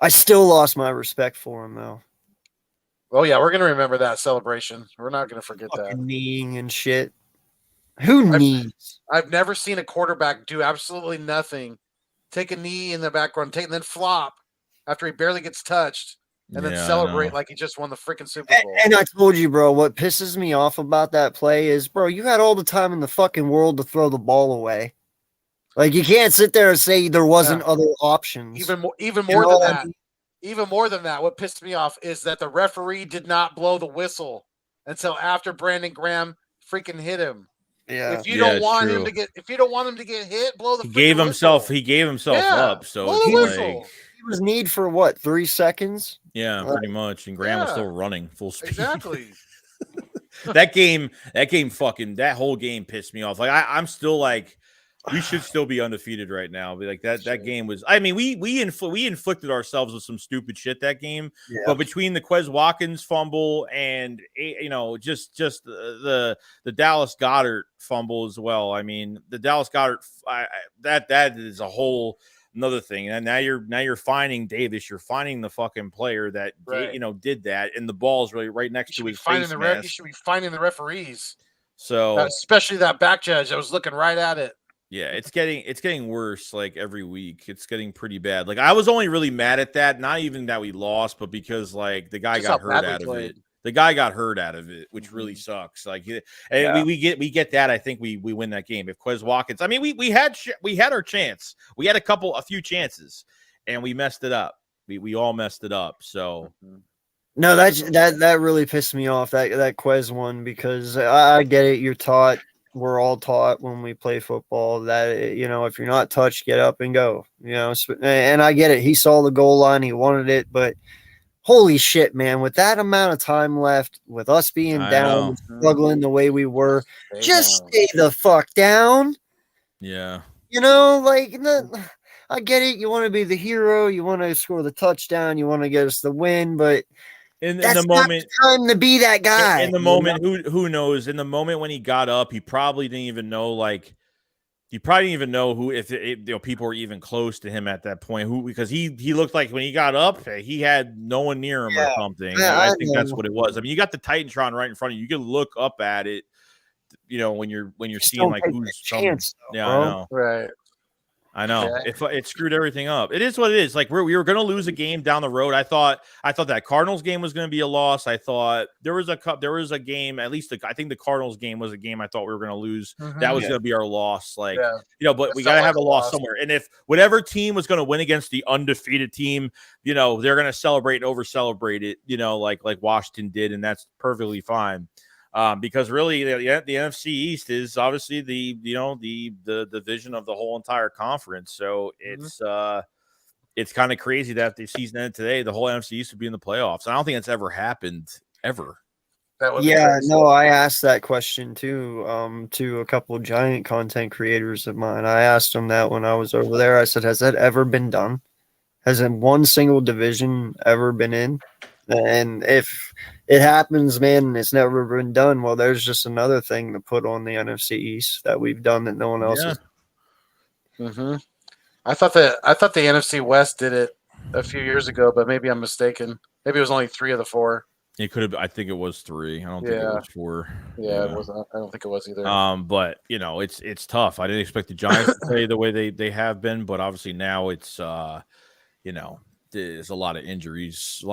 I still lost my respect for him though. Oh yeah, we're gonna remember that celebration. We're not gonna forget that. Kneeing and shit. Who knees? I've never seen a quarterback do absolutely nothing. Take a knee in the background, and then flop after he barely gets touched, and then celebrate like he just won the freaking Super Bowl. And I told you, bro, what pisses me off about that play is, bro, you had all the time in the fucking world to throw the ball away. You can't sit there and say there wasn't other options. Even more than that. Even more than that, what pissed me off is that the referee did not blow the whistle until after Brandon Graham freaking hit him. Yeah. If you don't want him to get hit, blow the He gave himself up. So blow the whistle. He was kneed for what, 3 seconds? Yeah, pretty much. And Graham was still running full speed. Exactly. that whole game pissed me off. I'm still we should still be undefeated right now. That game was. I mean, we inflicted ourselves with some stupid shit that game. Yeah. But between the Quez Watkins fumble and just the Dallas Goedert fumble as well. I mean, the Dallas Goedert that is a whole another thing. And now you're finding Davis. You're finding the fucking player that did that, and the ball's really right next to his face mask. You should be finding the referees. So especially that back judge, I was looking right at it. Yeah, it's getting worse like every week. It's getting pretty bad. Like I was only really mad at that, not even that we lost, but because like the guy Just got how hurt bad we out of played. it. The guy got hurt out of it, which really sucks. Like and we get that. I think we win that game if Quez Watkins. I mean, we had our chance. We had a few chances, and we messed it up. We all messed it up. So. No, that really pissed me off, that Quez one, because I get it. We're all taught when we play football that, if you're not touched, get up and go. And I get it. He saw the goal line, he wanted it, but holy shit, man! With that amount of time left, with us being down, and struggling the way we were, stay the fuck down. Yeah. I get it. You want to be the hero. You want to score the touchdown. You want to get us the win, but. In That's the moment, not the time to be that guy. In the moment, who knows? In the moment when he got up, he probably didn't even know. Like, he probably didn't even know who, if people were even close to him at that point. Because he looked like when he got up, he had no one near him or something. Yeah, I think that's what it was. I mean, you got the Titantron right in front of you. You can look up at it. When you're seeing like who's chance. Yeah, I know. Right. I know. It screwed everything up. It is what it is. Like we were going to lose a game down the road. I thought that Cardinals game was going to be a loss. I thought there was a game, at least I think the Cardinals game was a game I thought we were going to lose. That was going to be our loss. Like, but we got to have a loss somewhere. And if whatever team was going to win against the undefeated team, they're going to celebrate and over celebrate it, like Washington did. And that's perfectly fine. Because really the NFC East is obviously the division of the whole entire conference. So it's kind of crazy that the season ended today. The whole NFC East would be in the playoffs. I don't think it's ever happened ever. I asked that question too, to a couple of Giant content creators of mine. I asked them that when I was over there. I said, has that ever been done? Has one single division ever been in? And if it happens, man, and it's never been done, well, there's just another thing to put on the NFC East that we've done that no one else has. Mm-hmm. I thought the NFC West did it a few years ago, but maybe I'm mistaken. Maybe it was only 3 of the 4. It could have. I think it was 3. I don't think it was 4. Yeah, it wasn't. I don't think it was either. But it's tough. I didn't expect the Giants to play the way they have been, but obviously now it's there's a lot of injuries.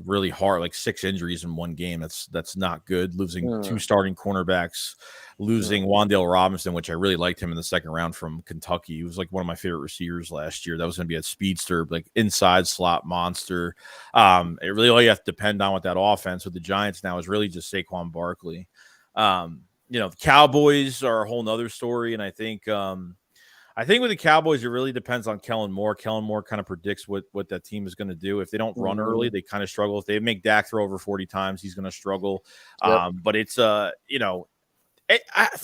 Really hard, like 6 injuries in one game. That's not good. Losing 2 starting cornerbacks, losing Wan'Dale Robinson, which I really liked him in the second round from Kentucky. He was like one of my favorite receivers last year. That was going to be a speedster, like inside slot monster. It really all you have to depend on with that offense with the Giants now is really just Saquon Barkley. The Cowboys are a whole nother story, and I think with the Cowboys, it really depends on Kellen Moore. Kellen Moore kind of predicts what that team is going to do. If they don't run early, they kind of struggle. If they make Dak throw over 40 times, he's going to struggle. But it's, for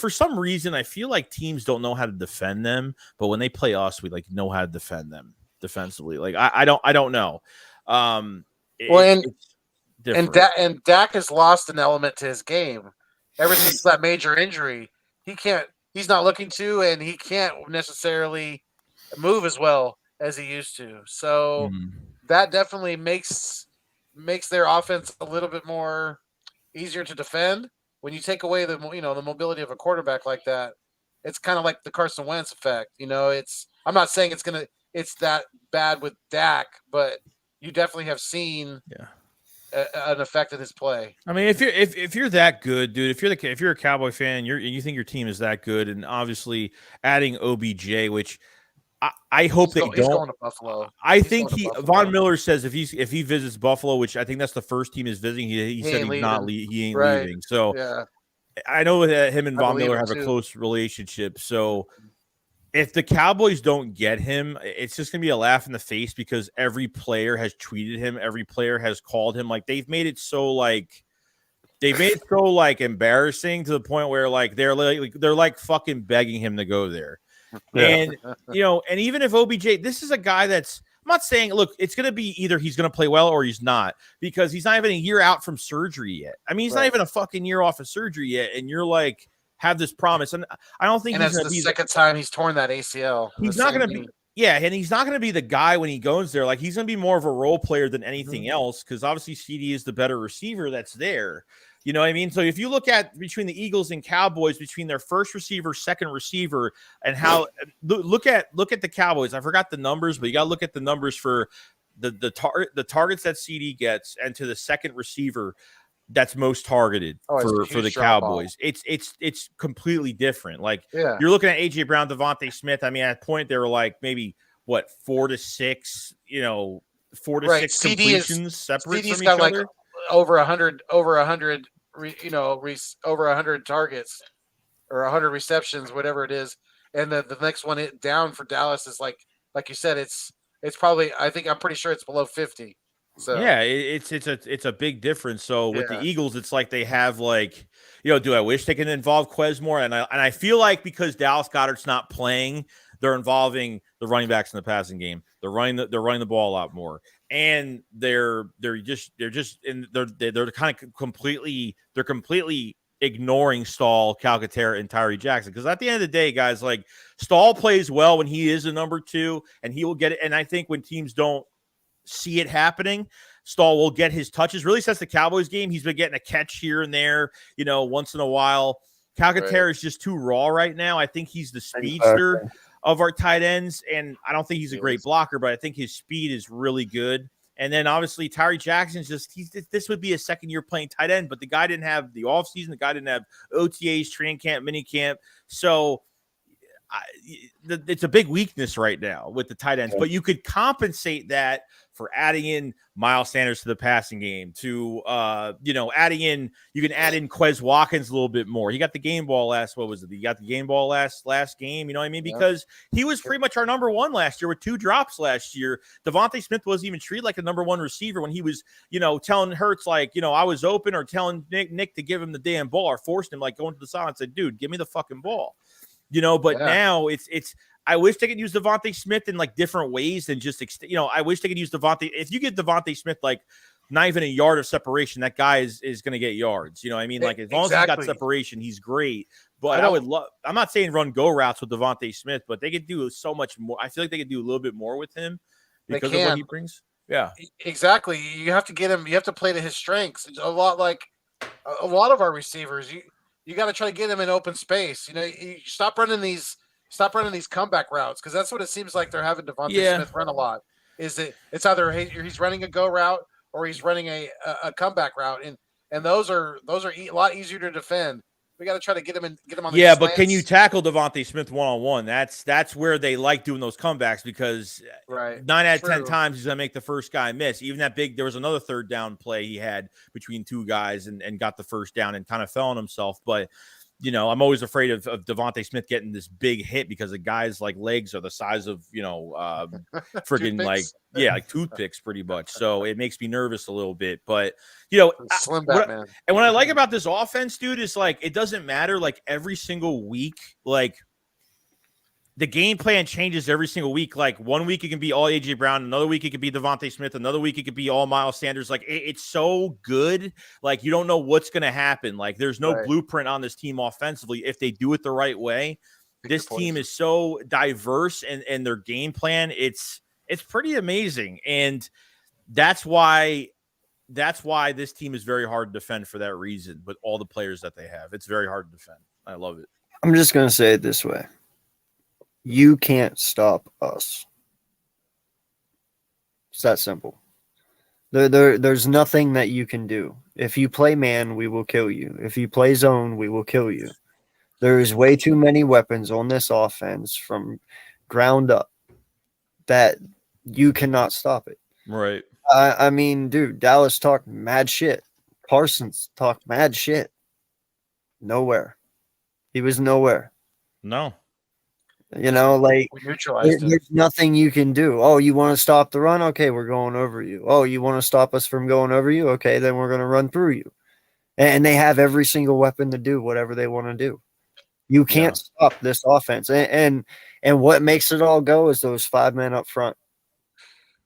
some reason, I feel like teams don't know how to defend them. But when they play us, we know how to defend them defensively. Like I don't know. And Dak has lost an element to his game ever since that major injury. He's not looking to, and he can't necessarily move as well as he used to. So that definitely makes their offense a little bit more easier to defend. When you take away the mobility of a quarterback like that, it's kind of like the Carson Wentz effect. I'm not saying it's that bad with Dak, but you definitely have seen an effect of his play. I mean, if you're that good, dude, if you're a Cowboy fan and you think your team is that good, and obviously adding OBJ, which I hope they don't. He's going to Buffalo. I think Von Miller says if he visits Buffalo, which I think that's the first team he's visiting, he said he's not he ain't leaving. So I know that him and Von Miller have a close relationship. So if the Cowboys don't get him, it's just going to be a laugh in the face because every player has tweeted him. Every player has called him. Like they've made it so embarrassing to the point where they're fucking begging him to go there. And, and even if OBJ, this is a guy that's, I'm not saying, look, it's going to be either he's going to play well or he's not, because he's not even a year out from surgery yet. I mean, he's not even a fucking year off of surgery yet. And you're like, have this promise, and I don't think that's the second time he's torn that ACL. He's not going to be, and he's not going to be the guy when he goes there. Like he's going to be more of a role player than anything else, because obviously CD is the better receiver that's there. You know what I mean? So if you look at between the Eagles and Cowboys, between their first receiver, second receiver, and how look at the Cowboys. I forgot the numbers, but you got to look at the numbers for the targets that CD gets, and to the second receiver that's most targeted for the Cowboys. It's completely different. Like you're looking at AJ Brown, Devontae Smith. I mean, at a point they were like maybe 4 to 6, 4 to 6 completions separate CD's from got each other. Like over 100, over 100 targets or 100 receptions, whatever it is. And the next one down for Dallas is like you said, it's probably, I'm pretty sure it's below 50. So yeah, it's a big difference. So with the Eagles, it's like they have do I wish they could involve Quez more? And I feel like because Dallas Goedert's not playing, they're involving the running backs in the passing game. They're running the ball a lot more, and they're kind of completely ignoring Stahl, Calcaterra, and Tyree Jackson. Because at the end of the day, guys, like Stahl plays well when he is a number 2, and he will get it. And I think when teams don't see it happening, Stahl will get his touches. Really, since the Cowboys game, he's been getting a catch here and there, once in a while. Calcaterra is just too raw right now. I think he's the speedster of our tight ends, and I don't think he's a great blocker, but I think his speed is really good. And then obviously Tyree Jackson's this would be a second year playing tight end, but the guy didn't have the offseason, the guy didn't have OTAs, training camp, mini camp. So it's a big weakness right now with the tight ends, but you could compensate that for adding in Miles Sanders to the passing game, to you can add in Quez Watkins a little bit more. He got the game ball last game, you know what I mean? Because he was pretty much our number 1 last year with 2 drops last year. Devontae Smith wasn't even treated like a number 1 receiver when he was, telling Hurts I was open, or telling Nick to give him the damn ball, or forcing him going to the side and said, dude, give me the fucking ball. But now it's I wish they could use Devontae Smith in different ways than just I wish they could use Devontae. If you get Devontae Smith not even a yard of separation, that guy is going to get yards. You know what I mean? As long as he's got separation, he's great. But I would love. I'm not saying run go routes with Devontae Smith, but they could do so much more. I feel like they could do a little bit more with him because of what he brings. Yeah, exactly. You have to get him. You have to play to his strengths. It's a lot like a lot of our receivers. You got to try to get him in open space. You stop running these comeback routes, because that's what it seems like they're having Devontae Smith run a lot. It's either he's running a go route or he's running a comeback route, and those are a lot easier to defend. We got to try to get him on the slants. But can you tackle Devontae Smith one-on-one? That's where they like doing those comebacks, because 9 out of 10 times he's gonna make the first guy miss. Even that big, there was another third down play he had between 2 guys and got the first down and kind of fell on himself. But I'm always afraid of Devontae Smith getting this big hit, because the guy's legs are the size of friggin' toothpicks pretty much. So it makes me nervous a little bit. But Slim Batman. And what I like about this offense, dude, is it doesn't matter. Every single week, the game plan changes every single week. 1 week it can be all AJ Brown, another week it could be Devontae Smith, another week it could be all Miles Sanders. It's so good. You don't know what's going to happen. There's no blueprint on this team offensively if they do it the right way. This team is so diverse, and their game plan, it's pretty amazing. And that's why this team is very hard to defend for that reason. With all the players that they have, it's very hard to defend. I love it. I'm just going to say it this way. You can't stop us. It's that simple. There's nothing that you can do. If you play man, we will kill you. If you play zone, we will kill you. There's way too many weapons on this offense from ground up that you cannot stop it. Right. I mean, dude, Dallas talked mad shit. Parsons talked mad shit. Nowhere. He was nowhere. No. We neutralized there's nothing you can do. Oh, you want to stop the run? Okay, we're going over you. Oh, you want to stop us from going over you? Okay, then we're going to run through you. And they have every single weapon to do whatever they want to do. You can't stop this offense. And what makes it all go is those 5 men up front.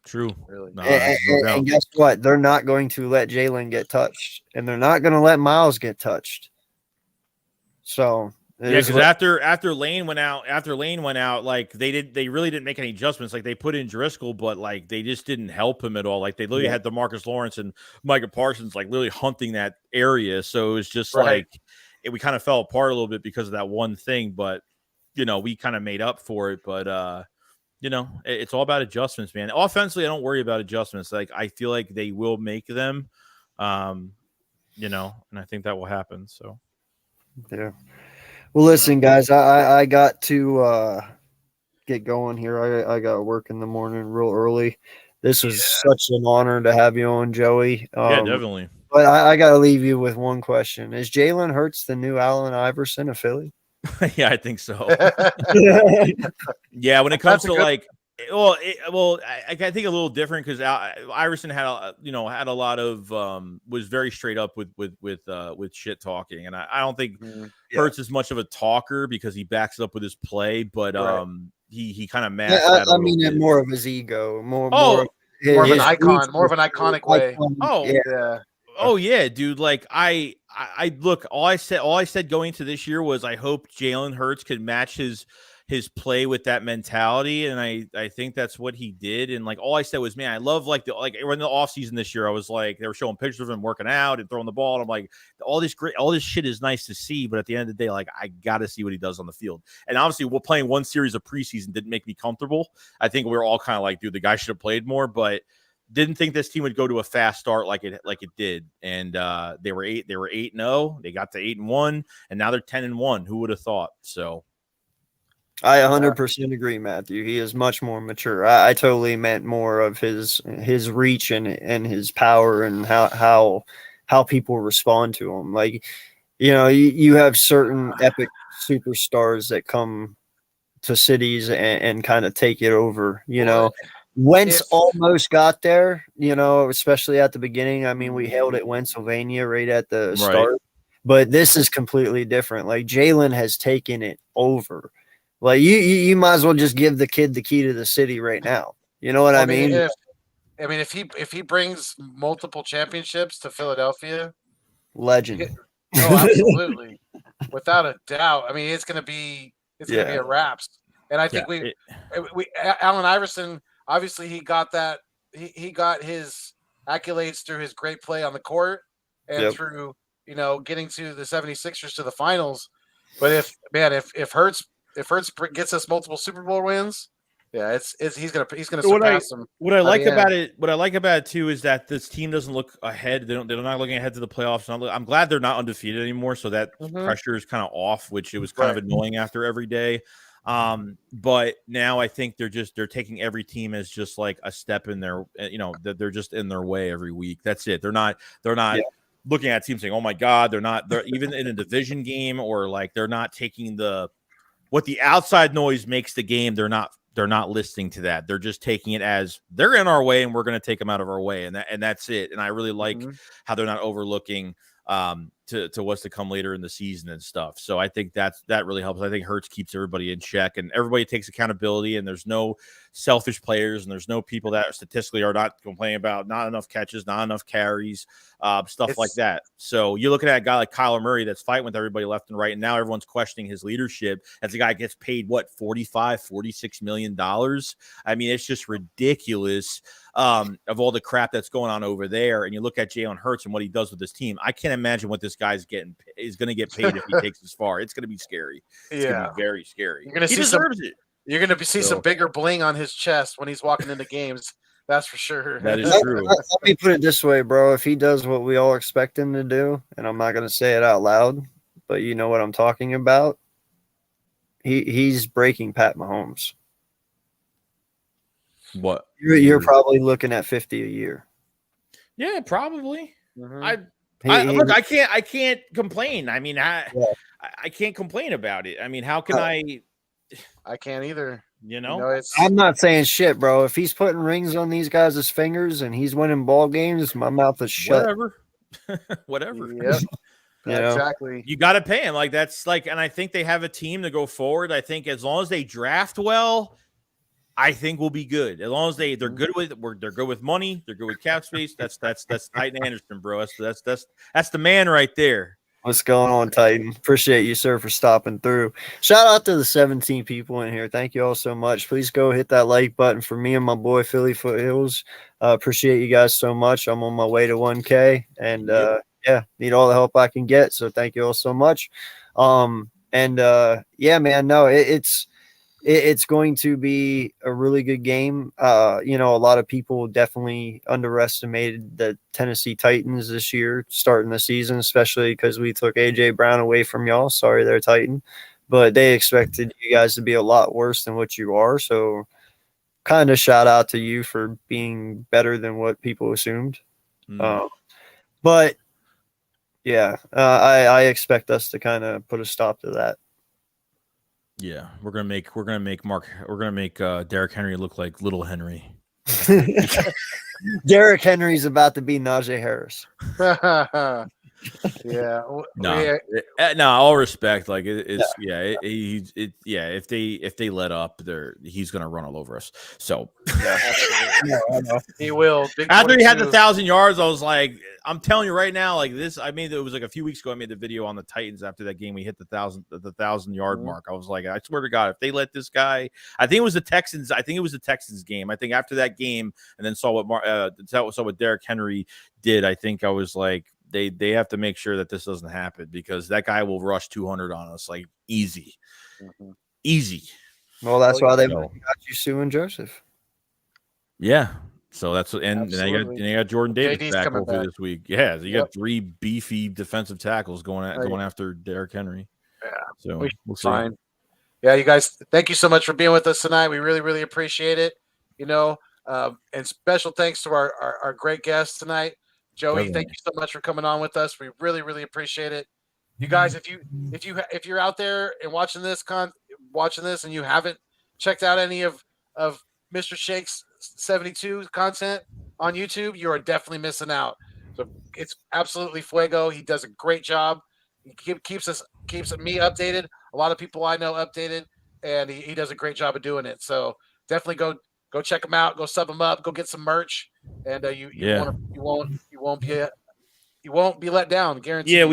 True. Really. No, and guess what? They're not going to let Jalen get touched, and they're not going to let Miles get touched. So Yeah, because after Lane went out, like they really didn't make any adjustments. Like they put in Driscoll, but like they just didn't help him at all. Like they literally had DeMarcus Lawrence and Micah Parsons like literally hunting that area. So it was just like we kind of fell apart a little bit because of that one thing. But we kind of made up for it. But it's all about adjustments, man. Offensively, I don't worry about adjustments. Like I feel like they will make them, and I think that will happen. So yeah. Well, listen, guys, I got to get going here. I got to work in the morning real early. This was such an honor to have you on, Joey. Yeah, definitely. But I got to leave you with one question. Is Jalen Hurts the new Allen Iverson of Philly? Yeah, I think so. Yeah, when it comes to like, I think a little different because Iverson had a lot of was very straight up with shit talking, and I don't think Hurts is much of a talker because he backs it up with his play, but he kind of masked that. I mean, it more of his ego, more of an icon, more of an iconic way. Oh yeah, dude. Like I look. All I said going into this year was I hope Jalen Hurts could match his play with that mentality, and I think that's what he did. And like all I said was, man, I love like in the offseason this year, I was like they were showing pictures of him working out and throwing the ball, and I'm like all this shit is nice to see, but at the end of the day, like I got to see what he does on the field. And obviously, we're playing one series of preseason didn't make me comfortable. I think we were all kind of like, dude, the guy should have played more, but. Didn't think this team would go to a fast start like it did, and they were 8-0. They got to 8-1, and now they're 10-1. Who would have thought? So, I 100% agree, Matthew. He is much more mature. I totally meant more of his reach and his power and how people respond to him. Like, you have certain epic superstars that come to cities and kind of take it over. Wentz almost got there, especially at the beginning. I mean, we hailed at Pennsylvania right at the start, but this is completely different. Like Jalen has taken it over. Like you might as well just give the kid the key to the city right now. You know what I mean? If he brings multiple championships to Philadelphia, legend. Absolutely, without a doubt. I mean, it's gonna be a wraps. And I think we Allen Iverson. Obviously, he got that. He got his accolades through his great play on the court and through getting to the 76ers to the finals. But if Hurts gets us multiple Super Bowl wins, he's gonna surpass them. What I like about it too is that this team doesn't look ahead. They're not looking ahead to the playoffs. I'm glad they're not undefeated anymore, so that pressure is kind of off, which it was kind of annoying after every day. But now I think they're taking every team as just like a step in their, that they're just in their way every week. That's it. They're not looking at teams saying, oh my God, they're even in a division game or like, they're not taking what the outside noise makes the game. They're not listening to that. They're just taking it as they're in our way and we're going to take them out of our way. And that's it. And I really like how they're not overlooking, to what's to come later in the season and stuff. So I think that really helps. I think Hurts keeps everybody in check and everybody takes accountability, and there's no selfish players and there's no people that statistically are not complaining about not enough catches, not enough carries, stuff like that. So you're looking at a guy like Kyler Murray that's fighting with everybody left and right, and now everyone's questioning his leadership as the guy gets paid $46 million. I mean, it's just ridiculous. Of all the crap that's going on over there, and you look at Jalen Hurts and what he does with this team, I can't imagine what this guy's is going to get paid if he takes this far. It's going to be scary. It's going to be very scary. You're going to see some bigger bling on his chest when he's walking into games. That's for sure. That is true. Let me put it this way, bro. If he does what we all expect him to do, and I'm not going to say it out loud, but you know what I'm talking about, he's breaking Pat Mahomes. What? You're probably looking at 50 a year. Yeah, probably. Mm-hmm. Look, I can't complain. I mean, I can't complain about it. I mean, how can I can't either. I'm not saying shit, bro. If he's putting rings on these guys' fingers and he's winning ball games, my mouth is shut. Whatever. Yep. Exactly. You got to pay him. Like that's like, and I think they have a team to go forward. I think as long as they draft well, I think we'll be good. As long as they're good they're good with money, they're good with cap space. That's Titan Anderson, bro. That's the man right there. What's going on, Titan? Appreciate you, sir, for stopping through. Shout out to the 17 people in here. Thank you all so much. Please go hit that like button for me and my boy Philly Foothills. Appreciate you guys so much. I'm on my way to 1K, and need all the help I can get. So thank you all so much. Yeah, man, no, it's going to be a really good game. A lot of people definitely underestimated the Tennessee Titans this year starting the season, especially because we took AJ Brown away from y'all. Sorry, they're Titan, but they expected you guys to be a lot worse than what you are. So kind of shout out to you for being better than what people assumed. But yeah, I expect us to kind of put a stop to that. Yeah, we're gonna make Derrick Henry look like Little Henry. Derrick Henry's about to be Najee Harris. Yeah. No, all respect. Like if they let up, he's gonna run all over us. So he will. After he had the 1,000 yards, I was like, I'm telling you right now, like this. I mean, it was like a few weeks ago. I made the video on the Titans after that game. We hit the 1,000-yard mark. I was like, I swear to God, if they let this guy, I think it was the Texans. I think it was the Texans game. I think after that game, and then saw what Derrick Henry did. I think I was like, they have to make sure that this doesn't happen because that guy will rush 200 on us like easy. Easy. Well, that's why they got you Sue and Joseph. Yeah. So that's and you got Jordan Davis back hopefully this week. Yeah, so you got 3 beefy defensive tackles going after Derrick Henry. Yeah, so we'll see. Fine. Yeah, you guys, thank you so much for being with us tonight. We really, really appreciate it. And special thanks to our great guests tonight, Joey. Thank you so much for coming on with us. We really, really appreciate it. You guys, if you're out there and watching this and you haven't checked out any of Mr. Shakes72 content on YouTube, you are definitely missing out. So it's absolutely fuego. He does a great job. He keeps me updated. A lot of people I know updated, and he does a great job of doing it. So definitely go check him out. Go sub him up. Go get some merch, and you won't be let down, guaranteed. Yeah, I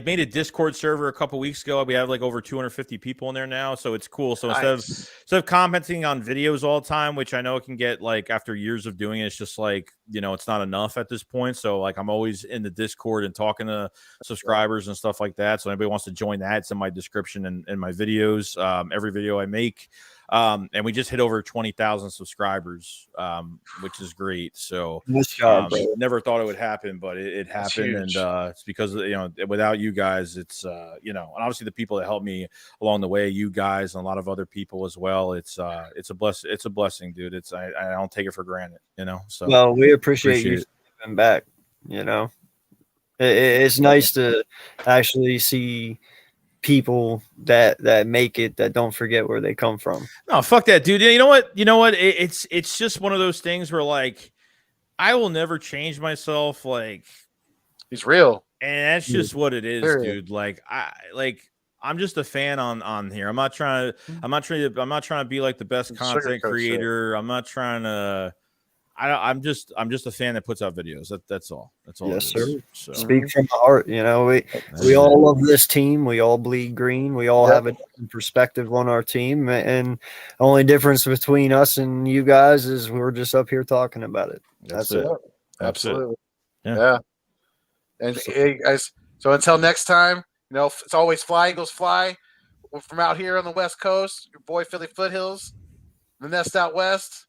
made a Discord server a couple weeks ago. We have like over 250 people in there now, so it's cool. So instead of commenting on videos all the time, which I know it can get like after years of doing it, it's just like, it's not enough at this point. So like I'm always in the Discord and talking to subscribers and stuff like that. So anybody wants to join that, it's in my description and my videos. Every video I make. And we just hit over 20,000 subscribers, which is great. So never thought it would happen, but it happened. And it's because, without you guys, it's, and obviously the people that helped me along the way, you guys and a lot of other people as well. It's a blessing, dude. I don't take it for granted, So well, we appreciate you giving back, It's nice to actually see people that make it, that don't forget where they come from. No, fuck that, dude. You know what? It's just one of those things where like I will never change myself. Like he's real, and that's just what it is, dude. Like I'm just a fan on here. I'm not trying to be like the best content creator. I'm not trying to. I'm just a fan that puts out videos. That's all. That's all. Yes, sir. So. Speak from the heart. We all love this team. We all bleed green. We all have a different perspective on our team, and the only difference between us and you guys is we're just up here talking about it. That's it. Absolutely. Yeah. And hey, guys, so until next time, it's always fly, Eagles fly. We're from out here on the West Coast. Your boy Philly Foothills, the nest out west.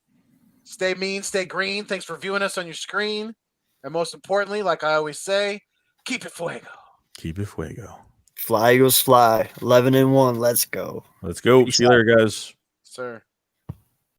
Stay mean, stay green. Thanks for viewing us on your screen. And most importantly, like I always say, keep it fuego. Keep it fuego. Fly, Eagles, fly. 11-1. Let's go. Let's go. See you later, guys. Sir.